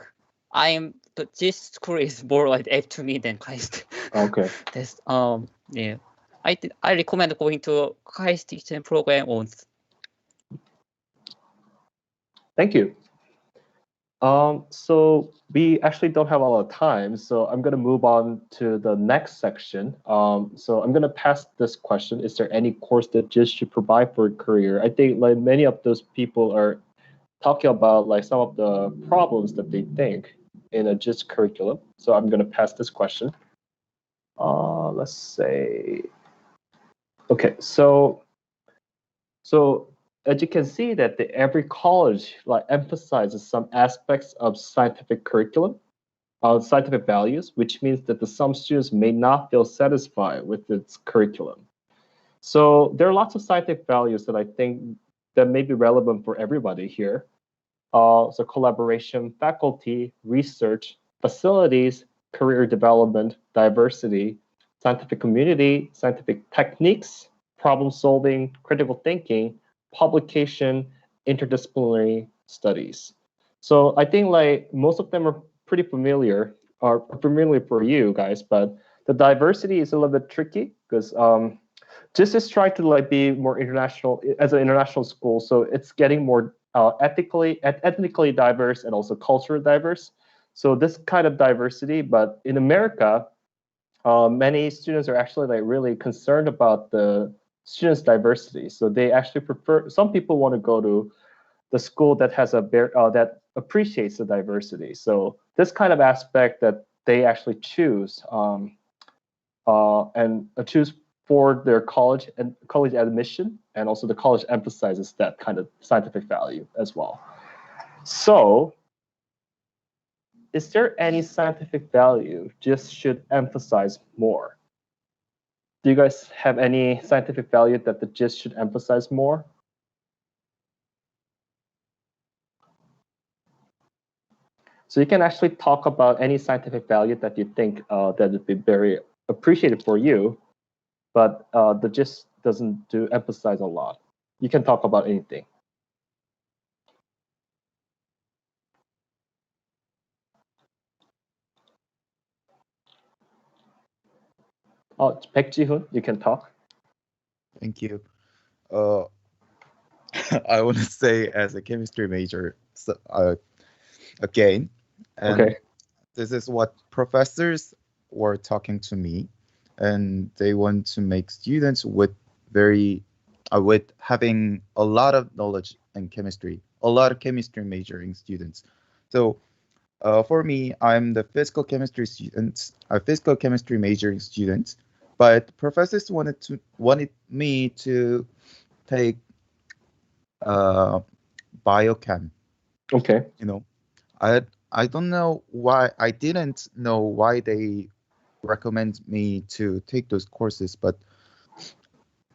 this school is more like apt to me than KAIST. Okay. That's I recommend going to KAIST exchange program once. Thank you. So we actually don't have a lot of time, so I'm going to move on to the next section. So I'm going to pass this question. Is there any course that GIST should provide for a career? I think like many of those people are talking about like some of the problems that they think in a GIST curriculum. So I'm going to pass this question. Let's say, okay, so as you can see that every college like emphasizes some aspects of scientific curriculum, scientific values, which means that some students may not feel satisfied with its curriculum. So there are lots of scientific values that I think that may be relevant for everybody here. So collaboration, faculty, research, facilities, career development, diversity, scientific community, scientific techniques, problem solving, critical thinking, publication, interdisciplinary studies. So I think like most of them are pretty familiar for you guys, but the diversity is a little bit tricky because just is trying to like be more international as an international school. So it's getting more ethnically diverse and also culturally diverse. So this kind of diversity, but in America, many students are actually like really concerned about the students' diversity. So they actually prefer. Some people want to go to the school that has that appreciates the diversity. So this kind of aspect that they actually choose and choose for their college admission, and also the college emphasizes that kind of scientific value as well. So is there any scientific value GIST should emphasize more? Do you guys have any scientific value that the GIST should emphasize more? So you can actually talk about any scientific value that you think that would be very appreciated for you, but the GIST doesn't emphasize a lot. You can talk about anything. Ji-Hwan, you can talk. Thank you. I want to say as a chemistry major, again, and this is what professors were talking to me, and they want to make students with having a lot of knowledge in chemistry, a lot of chemistry majoring students. So for me, I'm the physical chemistry student, a physical chemistry majoring student, but professors wanted me to take biochem. Okay. You know, I don't know why. I didn't know why they recommend me to take those courses, but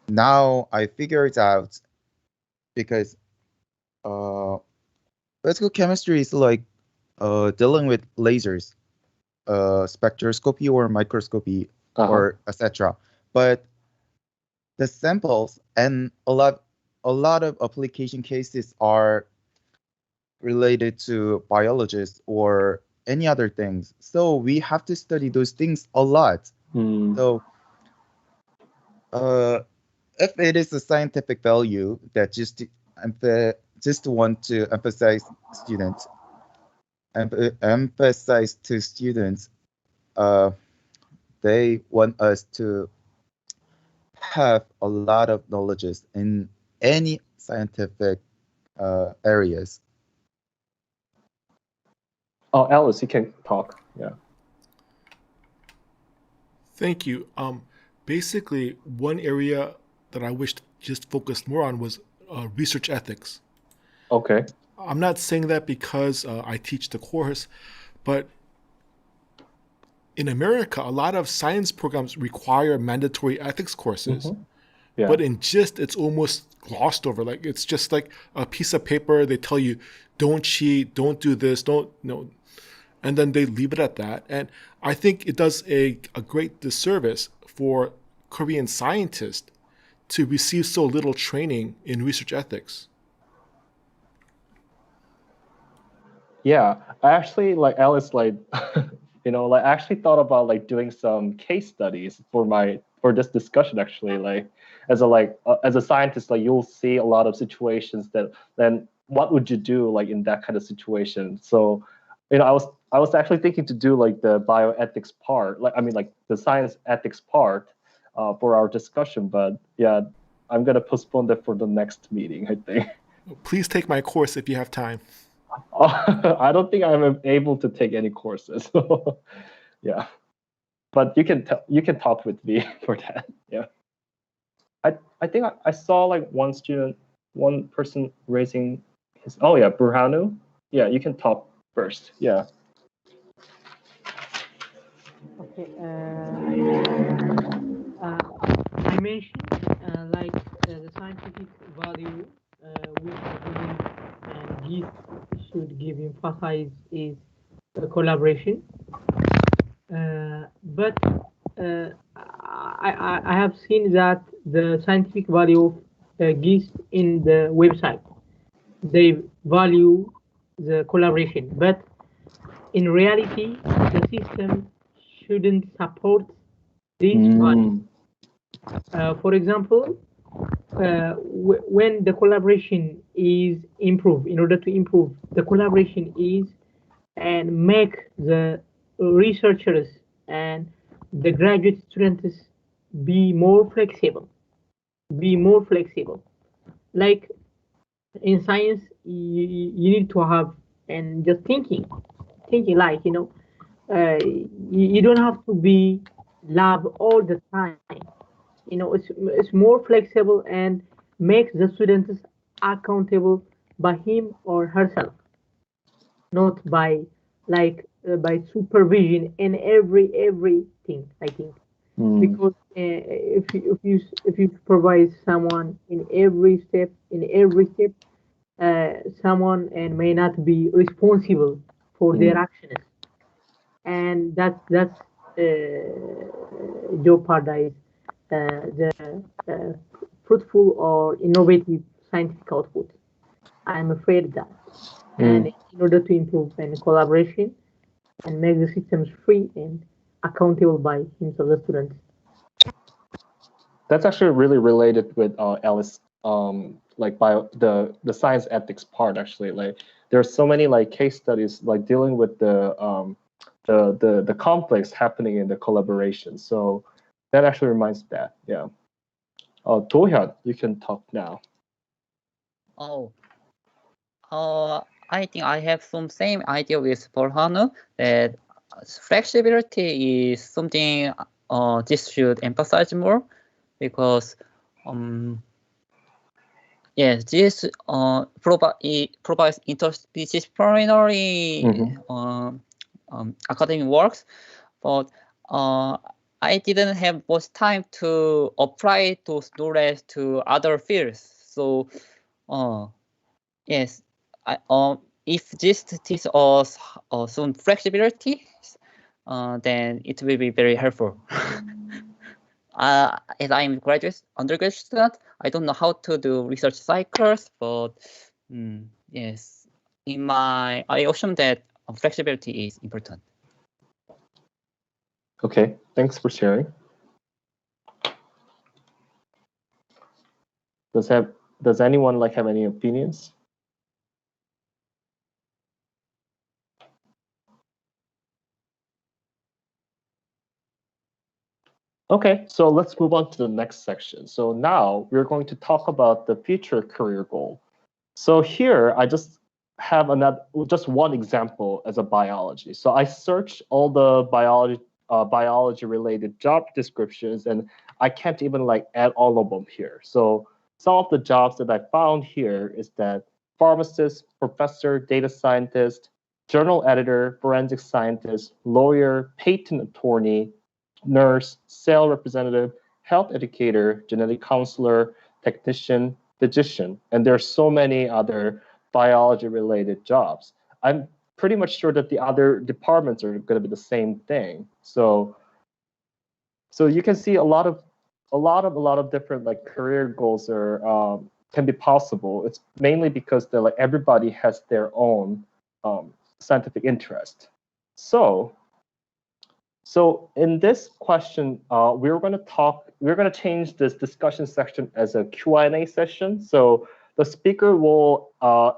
now I figure it out because physical chemistry is like dealing with lasers, spectroscopy or microscopy or etc. But the samples and a lot of application cases are related to biologists or any other things. So we have to study those things a lot. So if it is a scientific value that just want to emphasize to students, they want us to have a lot of knowledges in any scientific areas. Oh, Alice, you can talk. Yeah. Thank you. Basically, one area that I wished just focused more on was research ethics. Okay. I'm not saying that because I teach the course, but in America, a lot of science programs require mandatory ethics courses. Yeah. But in GIST, it's almost glossed over. Like it's just like a piece of paper. They tell you, don't cheat, don't do this, don't no, and then they leave it at that. And I think it does a great disservice for Korean scientists to receive so little training in research ethics. Yeah, I actually like Alice, like I actually thought about like doing some case studies for this discussion. Actually, like as a scientist, like you'll see a lot of situations that then what would you do like in that kind of situation? So, I was actually thinking to do like the bioethics part, like the science ethics part for our discussion. But yeah, I'm gonna postpone that for the next meeting, I think. Please take my course if you have time. I don't think I'm able to take any courses. Yeah, but you can talk with me for that. Yeah, I think I saw like one person raising his. Oh yeah, Burhanu. Yeah, you can talk first. Yeah. Okay. I mentioned like the scientific value which I believe GIST should give emphasis is collaboration. But I have seen that the scientific value of GIST in the website, they value the collaboration, but in reality, the system shouldn't support this value. For example, when the collaboration is improved, in order to improve, the collaboration is and make the researchers and the graduate students be more flexible. Like in science, you need to have and just thinking like you don't have to be lab all the time. It's more flexible and makes the students accountable by him or herself, not by by supervision in everything. I think because if you supervise someone in every step, someone and may not be responsible for their actions, and that's jeopardize the fruitful or innovative scientific output. I'm afraid that. And in order to improve and collaboration and make the systems free and accountable by himself, the students. That's actually really related with Alice, like the science ethics part. Actually, like there's so many like case studies like dealing with the conflicts happening in the collaboration. So that actually reminds that. Yeah. Do-hyun, you can talk now. Oh, I think I have some same idea with Borhanu that flexibility is something this should emphasize more, because yes, this provides interdisciplinary academic works, but I didn't have much time to apply those knowledge to other fields. So yes, if this teaches us some flexibility, then it will be very helpful. As I'm undergraduate student, I don't know how to do research cycles, but yes, I assume that flexibility is important. Okay, thanks for sharing. Does anyone have any opinions? Okay, so let's move on to the next section. So now we're going to talk about the future career goal. So here I just have just one example as a biology. So I searched all the biology related job descriptions, and I can't even add all of them here. So some of the jobs that I found here is that pharmacist, professor, data scientist, journal editor, forensic scientist, lawyer, patent attorney, nurse, sales representative, health educator, genetic counselor, technician, physician, and there are so many other biology-related jobs. I'm pretty much sure that the other departments are going to be the same thing. So you can see a lot of different career goals are can be possible. It's mainly because everybody has their own scientific interest. So in this question, we're going to change this discussion section as a Q&A session. So the speaker will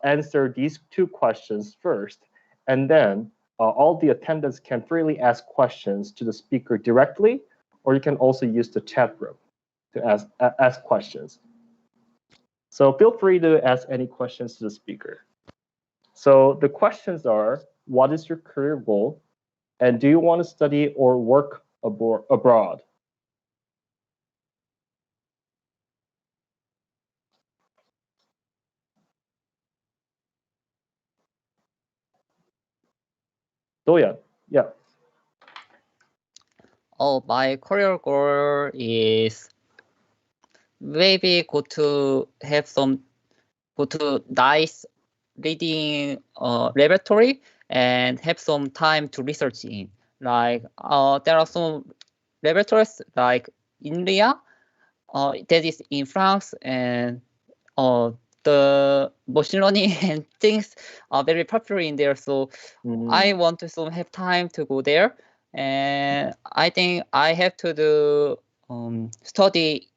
answer these two questions first, and then all the attendants can freely ask questions to the speaker directly, or you can also use the chat room to ask questions. So feel free to ask any questions to the speaker. So the questions are, what is your career goal? And do you want to study or work abroad? Doyan, yeah. Oh, my career goal is maybe go to nice reading laboratory and have some time to research in. There are some laboratories like India, that is in France, and the machine learning and things are very popular in there. So I want to have time to go there, and I think I have to do study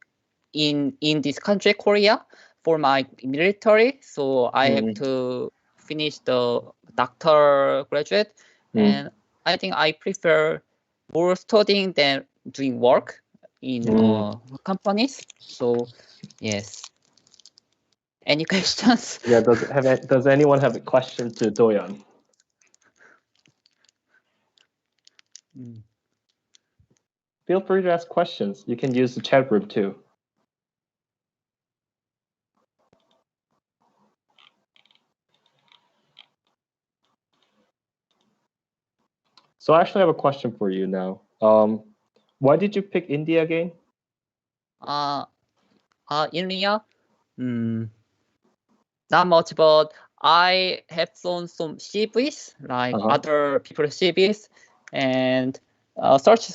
in this country, Korea, for my military. So I have to finish the doctor graduate, and I think I prefer more studying than doing work in companies. So yes. Any questions? Yeah. Does anyone have a question to Doyan? Feel free to ask questions. You can use the chat room too. So I actually have a question for you now. Why did you pick India again? India? Not much, but I have done some CVs, other people's CVs, and search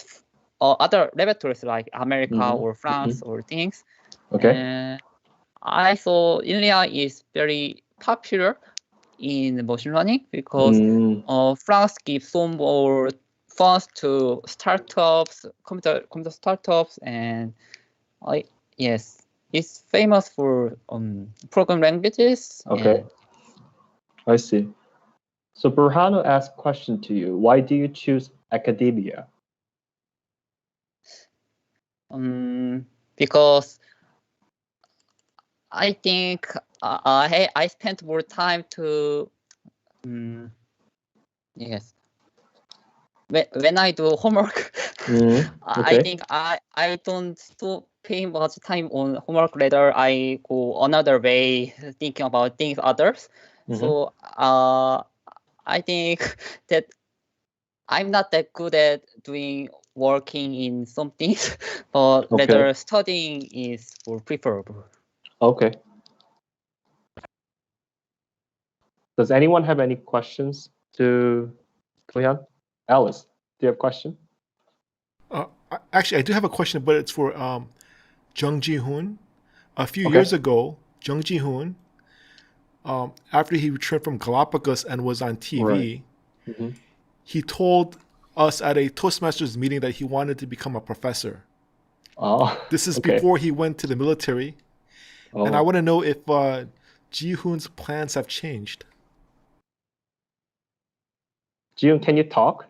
other laboratories like America or France or things. Okay. And I saw India is very popular in machine learning because France gives some more funds to startups, computer startups, and yes, it's famous for program languages. Okay. I see. So Burhanu asked a question to you. Why do you choose academia? Because I think I spent more time to Yes. When I do homework, I think I don't pay much time on homework. Rather, I go another way, thinking about things others. So I think that I'm not that good at working in some things, but rather studying is more preferable. Okay. Does anyone have any questions to Ji-Hwan? Alice, do you have a question? Actually, I do have a question, but it's for Ji-Hwan. A few years ago, Ji-Hwan, after he returned from Galapagos and was on TV, he told us at a Toastmasters meeting that he wanted to become a professor. This is before he went to the military. And I want to know if Ji-Hwan's plans have changed. Ji-Hwan, can you talk?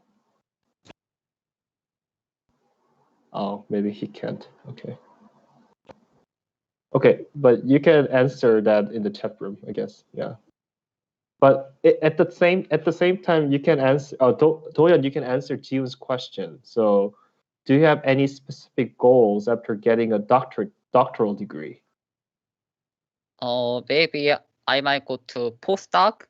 Oh, maybe he can't. Okay. Okay, but you can answer that in the chat room, I guess. Yeah. But at the same time, you can answer. Do-Yeon, you can answer Ji-Hwan's question. So, do you have any specific goals after getting a doctoral degree? Maybe I might go to postdoc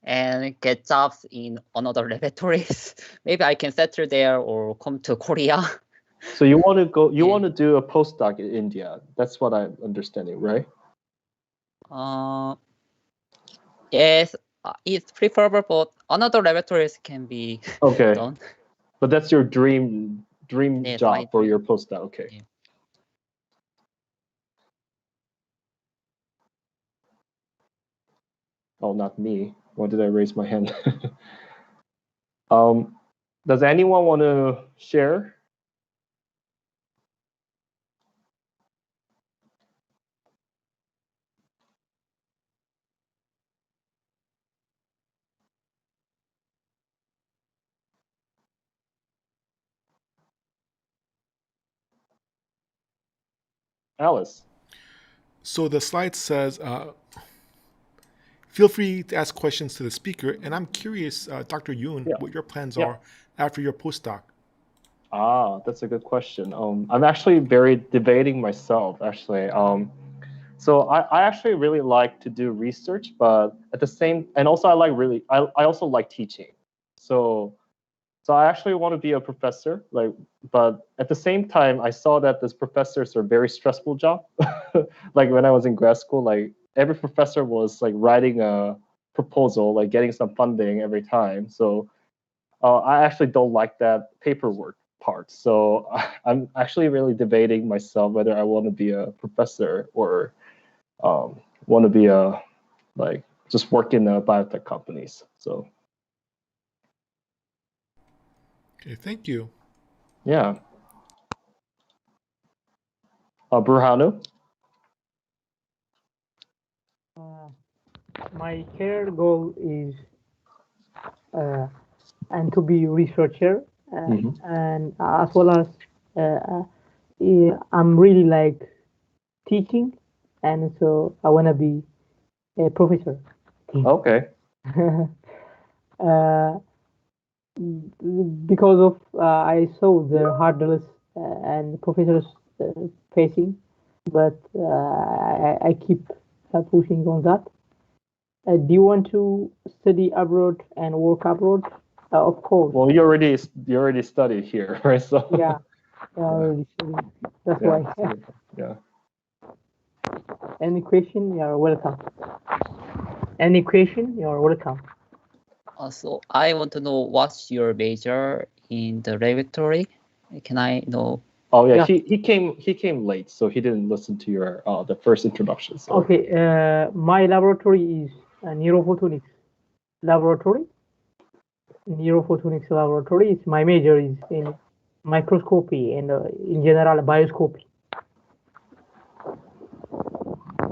and get jobs in another laboratories. Maybe I can settle there or come to Korea. So you want to go? You want to do a postdoc in India? That's what I'm understanding, right? Yes, it's preferable, but another laboratories can be done. But that's your dream job for your postdoc. Okay. Yeah. Oh, not me. Why did I raise my hand? Does anyone want to share? Alice. So the slide says, feel free to ask questions to the speaker. And I'm curious, Dr. Yoon, what your plans are after your postdoc. That's a good question. I'm actually very debating myself, actually. So I actually really like to do research, but at the same, and also I also like teaching. So I actually want to be a professor, but at the same time, I saw that these professors are very stressful job. Like when I was in grad school, like every professor was like writing a proposal, like getting some funding every time. So I actually don't like that paperwork part. So I'm actually really debating myself whether I want to be a professor or want to be just work in biotech companies. So. Okay, thank you. Yeah. Burhanu? My career goal is and to be a researcher, and as well as I'm really like teaching, and so I want to be a professor. Okay. Because of I saw the hurdles and professors facing, but I keep pushing on that. Do you want to study abroad and work abroad? Of course. Well, you already studied here, right? So yeah, already studied. That's why. Yeah. Any question? You're welcome. Any question? You're welcome. So I want to know what's your major in the laboratory. Can I know? Oh yeah, he came late, so he didn't listen to your the first introduction. So. Okay, my laboratory is a neurophotonics laboratory. Neurophotonics laboratory. It's my major is in microscopy and in general bioscopy.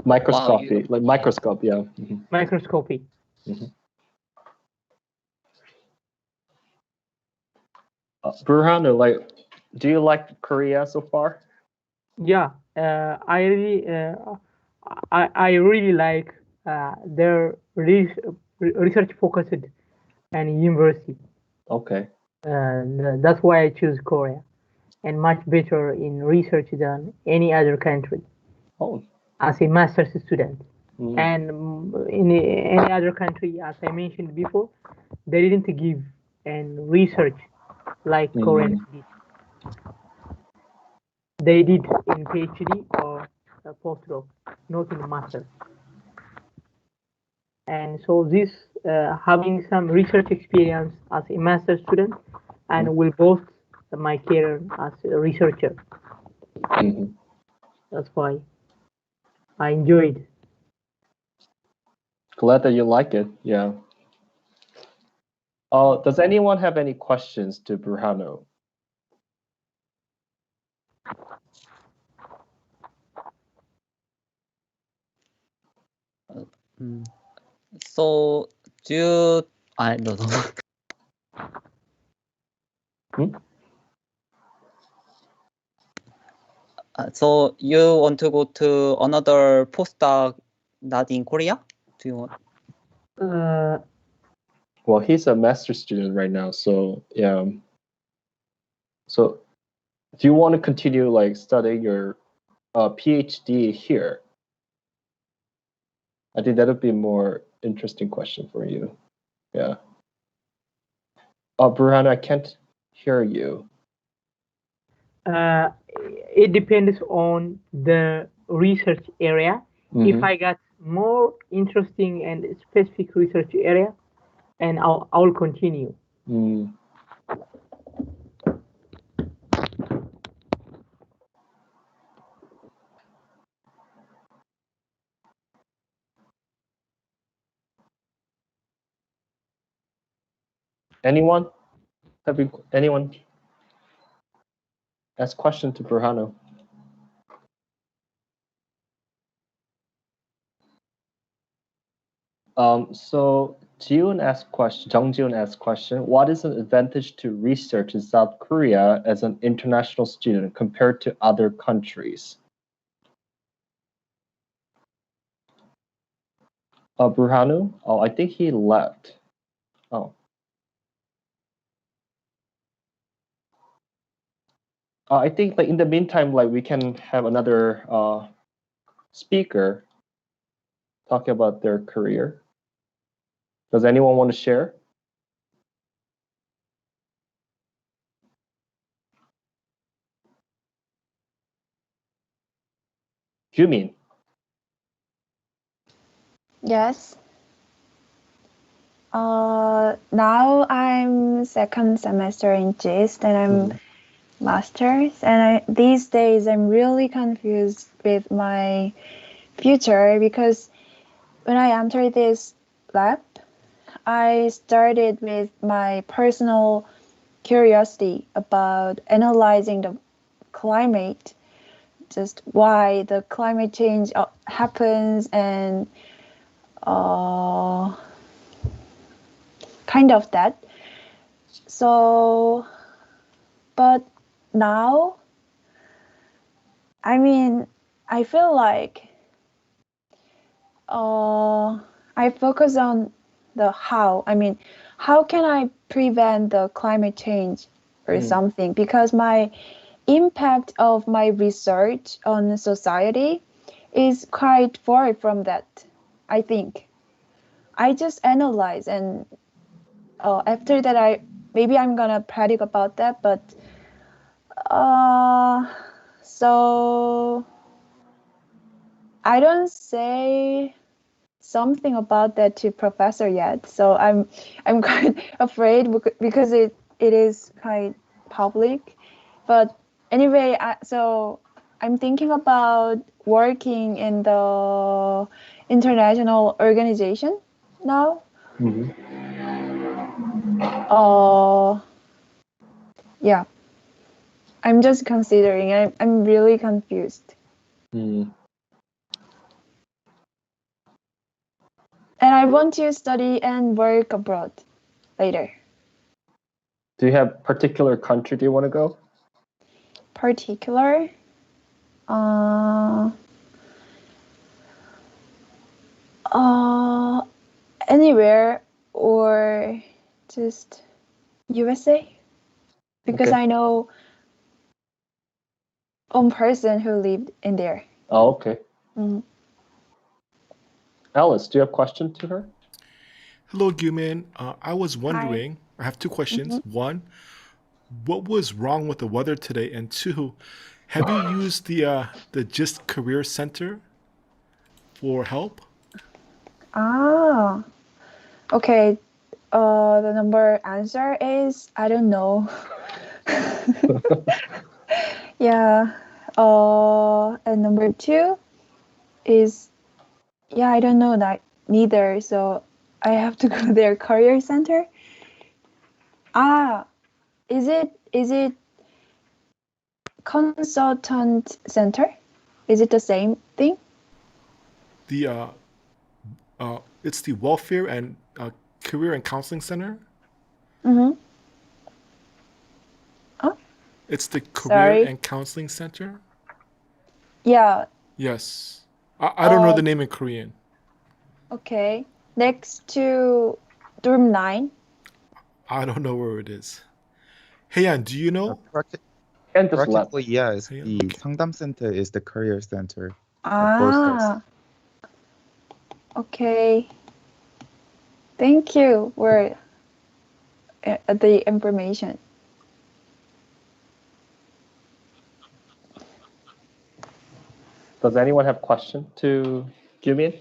Microscopy, like microscope, yeah. Microscopy. Burhanu, do you like Korea so far? Yeah, I really like their research focused and university. Okay. That's why I choose Korea, and much better in research than any other country. Oh. As a master's student. And in any other country, as I mentioned before, they didn't give and research like Koreans did. They did in PhD or a postdoc, not in master's. And so this having some research experience as a master's student and will boost my career as a researcher. That's why I enjoyed. Glad that you like it. Yeah. Does anyone have any questions to Burhanu? So I don't know. So you want to go to another postdoc not in Korea? Do you want? Well, he's a master's student right now, so yeah. So do you want to continue like studying your PhD here? I think that would be a more interesting question for you. Yeah. Burhanu, I can't hear you. It depends on the research area. If I got more interesting and specific research area, and I'll continue. Anyone ask question to Burhanu? So Ji-Hwan asked question. Jung Ji-Hwan asked question. What is an advantage to research in South Korea as an international student compared to other countries? Burhanu? Oh, I think he left. Oh. I think like in the meantime, like we can have another speaker talk about their career. Does anyone want to share? Jumin. Yes. Now I'm second semester in GIST and I'm master's, and these days I'm really confused with my future because when I entered this lab, I started with my personal curiosity about analyzing the climate, just why the climate change happens and kind of that. So, but now, I mean, I feel like I focus on the how. I mean, how can I prevent the climate change or something? Because my impact of my research on society is quite far from that, I think. I just analyze, and after that I'm gonna predict about that, but so I don't say something about that to professor yet, so I'm quite afraid because it is quite public. But anyway, so I'm thinking about working in the international organization now. Yeah, I'm just considering. I'm really confused. And I want to study and work abroad later. Do you have particular country do you want to go? Particular? Anywhere, or just USA, because Okay. I know one person who lived in there. Oh, okay. Mm. Alice, do you have a question to her? Hello, Gyumin. I was wondering, I have two questions. One, what was wrong with the weather today? And two, have you used the GIST Career Center for help? Ah, okay. The number answer is I don't know. Yeah. And number two is I don't know that neither. So I have to go to their career center. Ah, is it consultant center? Is it the same thing? It's the Welfare and Career and Counseling Center. Mm-hmm. Oh, It's the Career sorry. and Counseling Center. Yeah. Yes. I don't know the name in Korean. Okay. Next to dorm 9. I don't know where it is. Heian, do you know? And just left. Practically, yes. Yeah, The 상담 center is the career center. Ah. Okay. Thank you for the information. Does anyone have a question to Gyumin?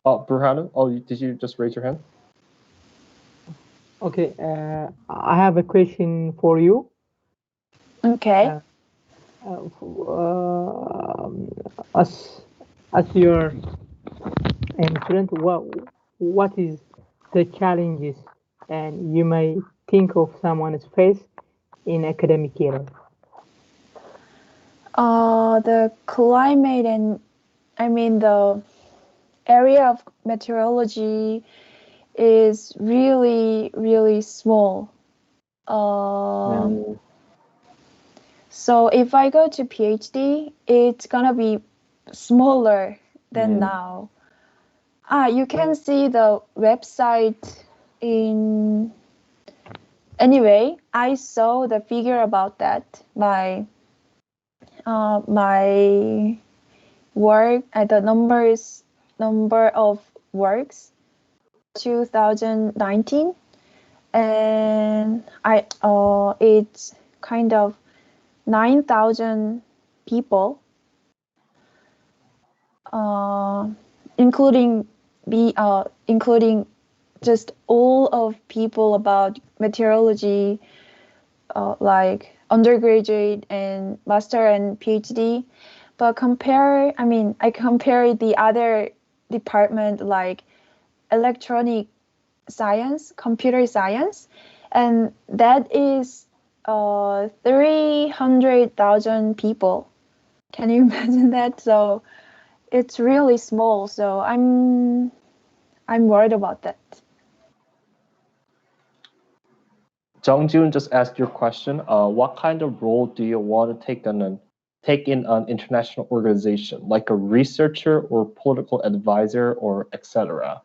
Oh, Burhanu? Oh, did you just raise your hand? Okay, I have a question for you. Okay. As your student, what is the challenges and you may think of someone's face in academic year? The climate and the area of meteorology is really, really small. So if I go to PhD, it's gonna be smaller than now. You can see the website in. Anyway, I saw the figure about that. My work, the number of works, 2019, and it's kind of 9,000 people, including just all of people about meteorology, like undergraduate and master and PhD. But I compare the other department like electronic science, computer science, and that is 300,000 people. Can you imagine that? So it's really small. So I'm worried about that. Jung-Jun just asked your question. What kind of role do you want to take in an international organization, like a researcher or political advisor or etc.?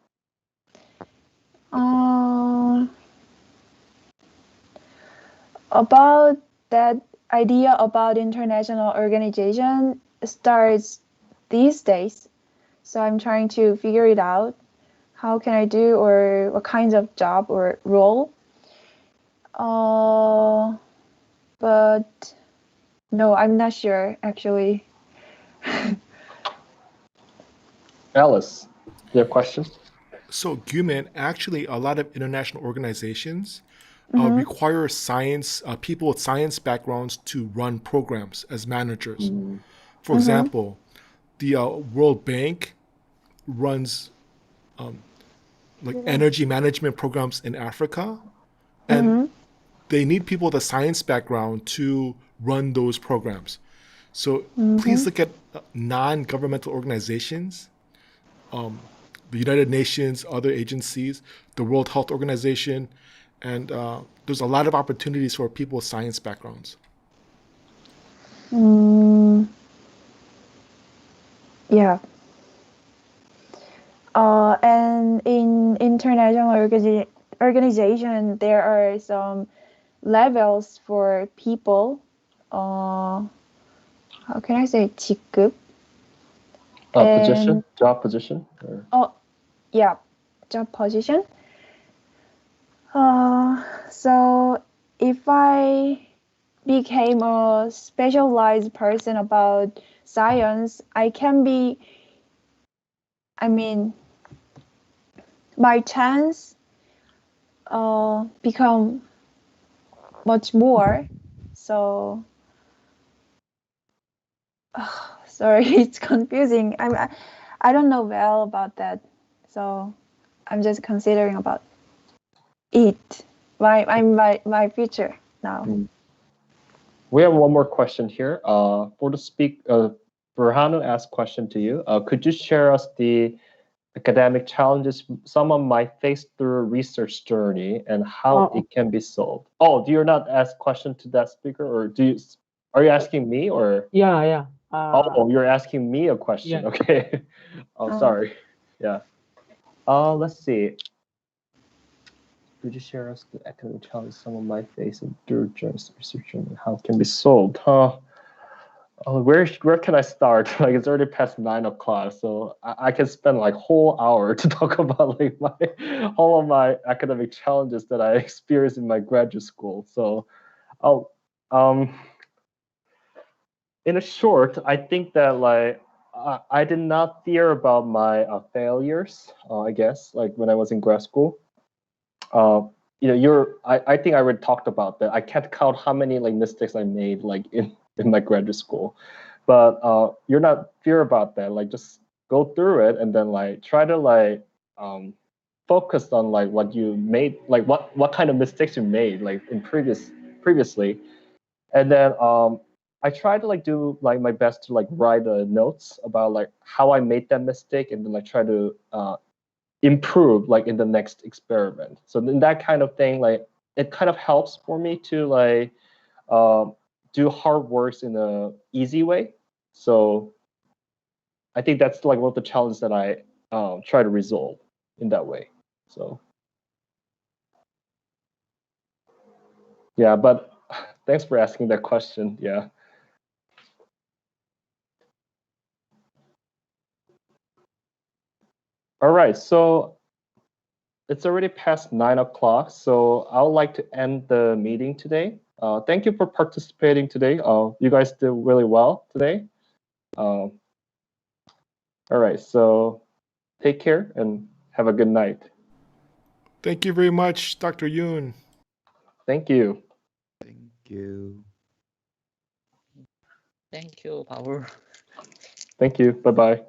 About that idea about international organization starts these days. So I'm trying to figure it out. How can I do, or what kinds of job or role? But no, I'm not sure actually. Alice, you have questions? So, Gyumin, actually, a lot of international organizations require people with science backgrounds to run programs as managers. For example, the World Bank runs energy management programs in Africa, and they need people with a science background to run those programs. So please look at non-governmental organizations, the United Nations, other agencies, the World Health Organization, and there's a lot of opportunities for people with science backgrounds. Okay. Yeah. And in international organization, there are some levels for people. How can I say 직급? Position, job position. Or? Oh, yeah, job position. So if I became a specialized person about science, I can be. I mean, my chance become much more. So sorry, it's confusing. I don't know well about that, so I'm just considering about it. My future now. We have one more question here. For the Burhanu asked question to you. Could you share us the academic challenges someone might face through a research journey and how it can be solved? Oh, do you not ask question to that speaker, or are you asking me, or? Yeah. Oh, you're asking me a question. Yeah. Okay. Oh, sorry. Yeah. Let's see. Could you share us the academic challenges someone might face through research and how it can be solved? Where can I start? Like, it's already past 9 o'clock, so I can spend like whole hour to talk about like all of my academic challenges that I experienced in my graduate school. So, in a short, I think that like I did not fear about my failures. I guess like when I was in grad school. I think I already talked about that. I can't count how many like mistakes I made like in my graduate school, but you're not fear about that. Like just go through it and then like try to like focus on like what you made, like what kind of mistakes you made like in previously, and then I try to like do like my best to like write notes about like how I made that mistake, and then like try to improve like in the next experiment. So then that kind of thing, like it kind of helps for me to like do hard works in a easy way. So I think that's like one of the challenges that I try to resolve in that way. So yeah, but thanks for asking that question. Yeah. All right, so it's already past 9 o'clock, so I would like to end the meeting today. Thank you for participating today. You guys did really well today. All right, so take care and have a good night. Thank you very much, Dr. Yoon. Thank you. Thank you. Thank you, Paul. Thank you. Bye-bye.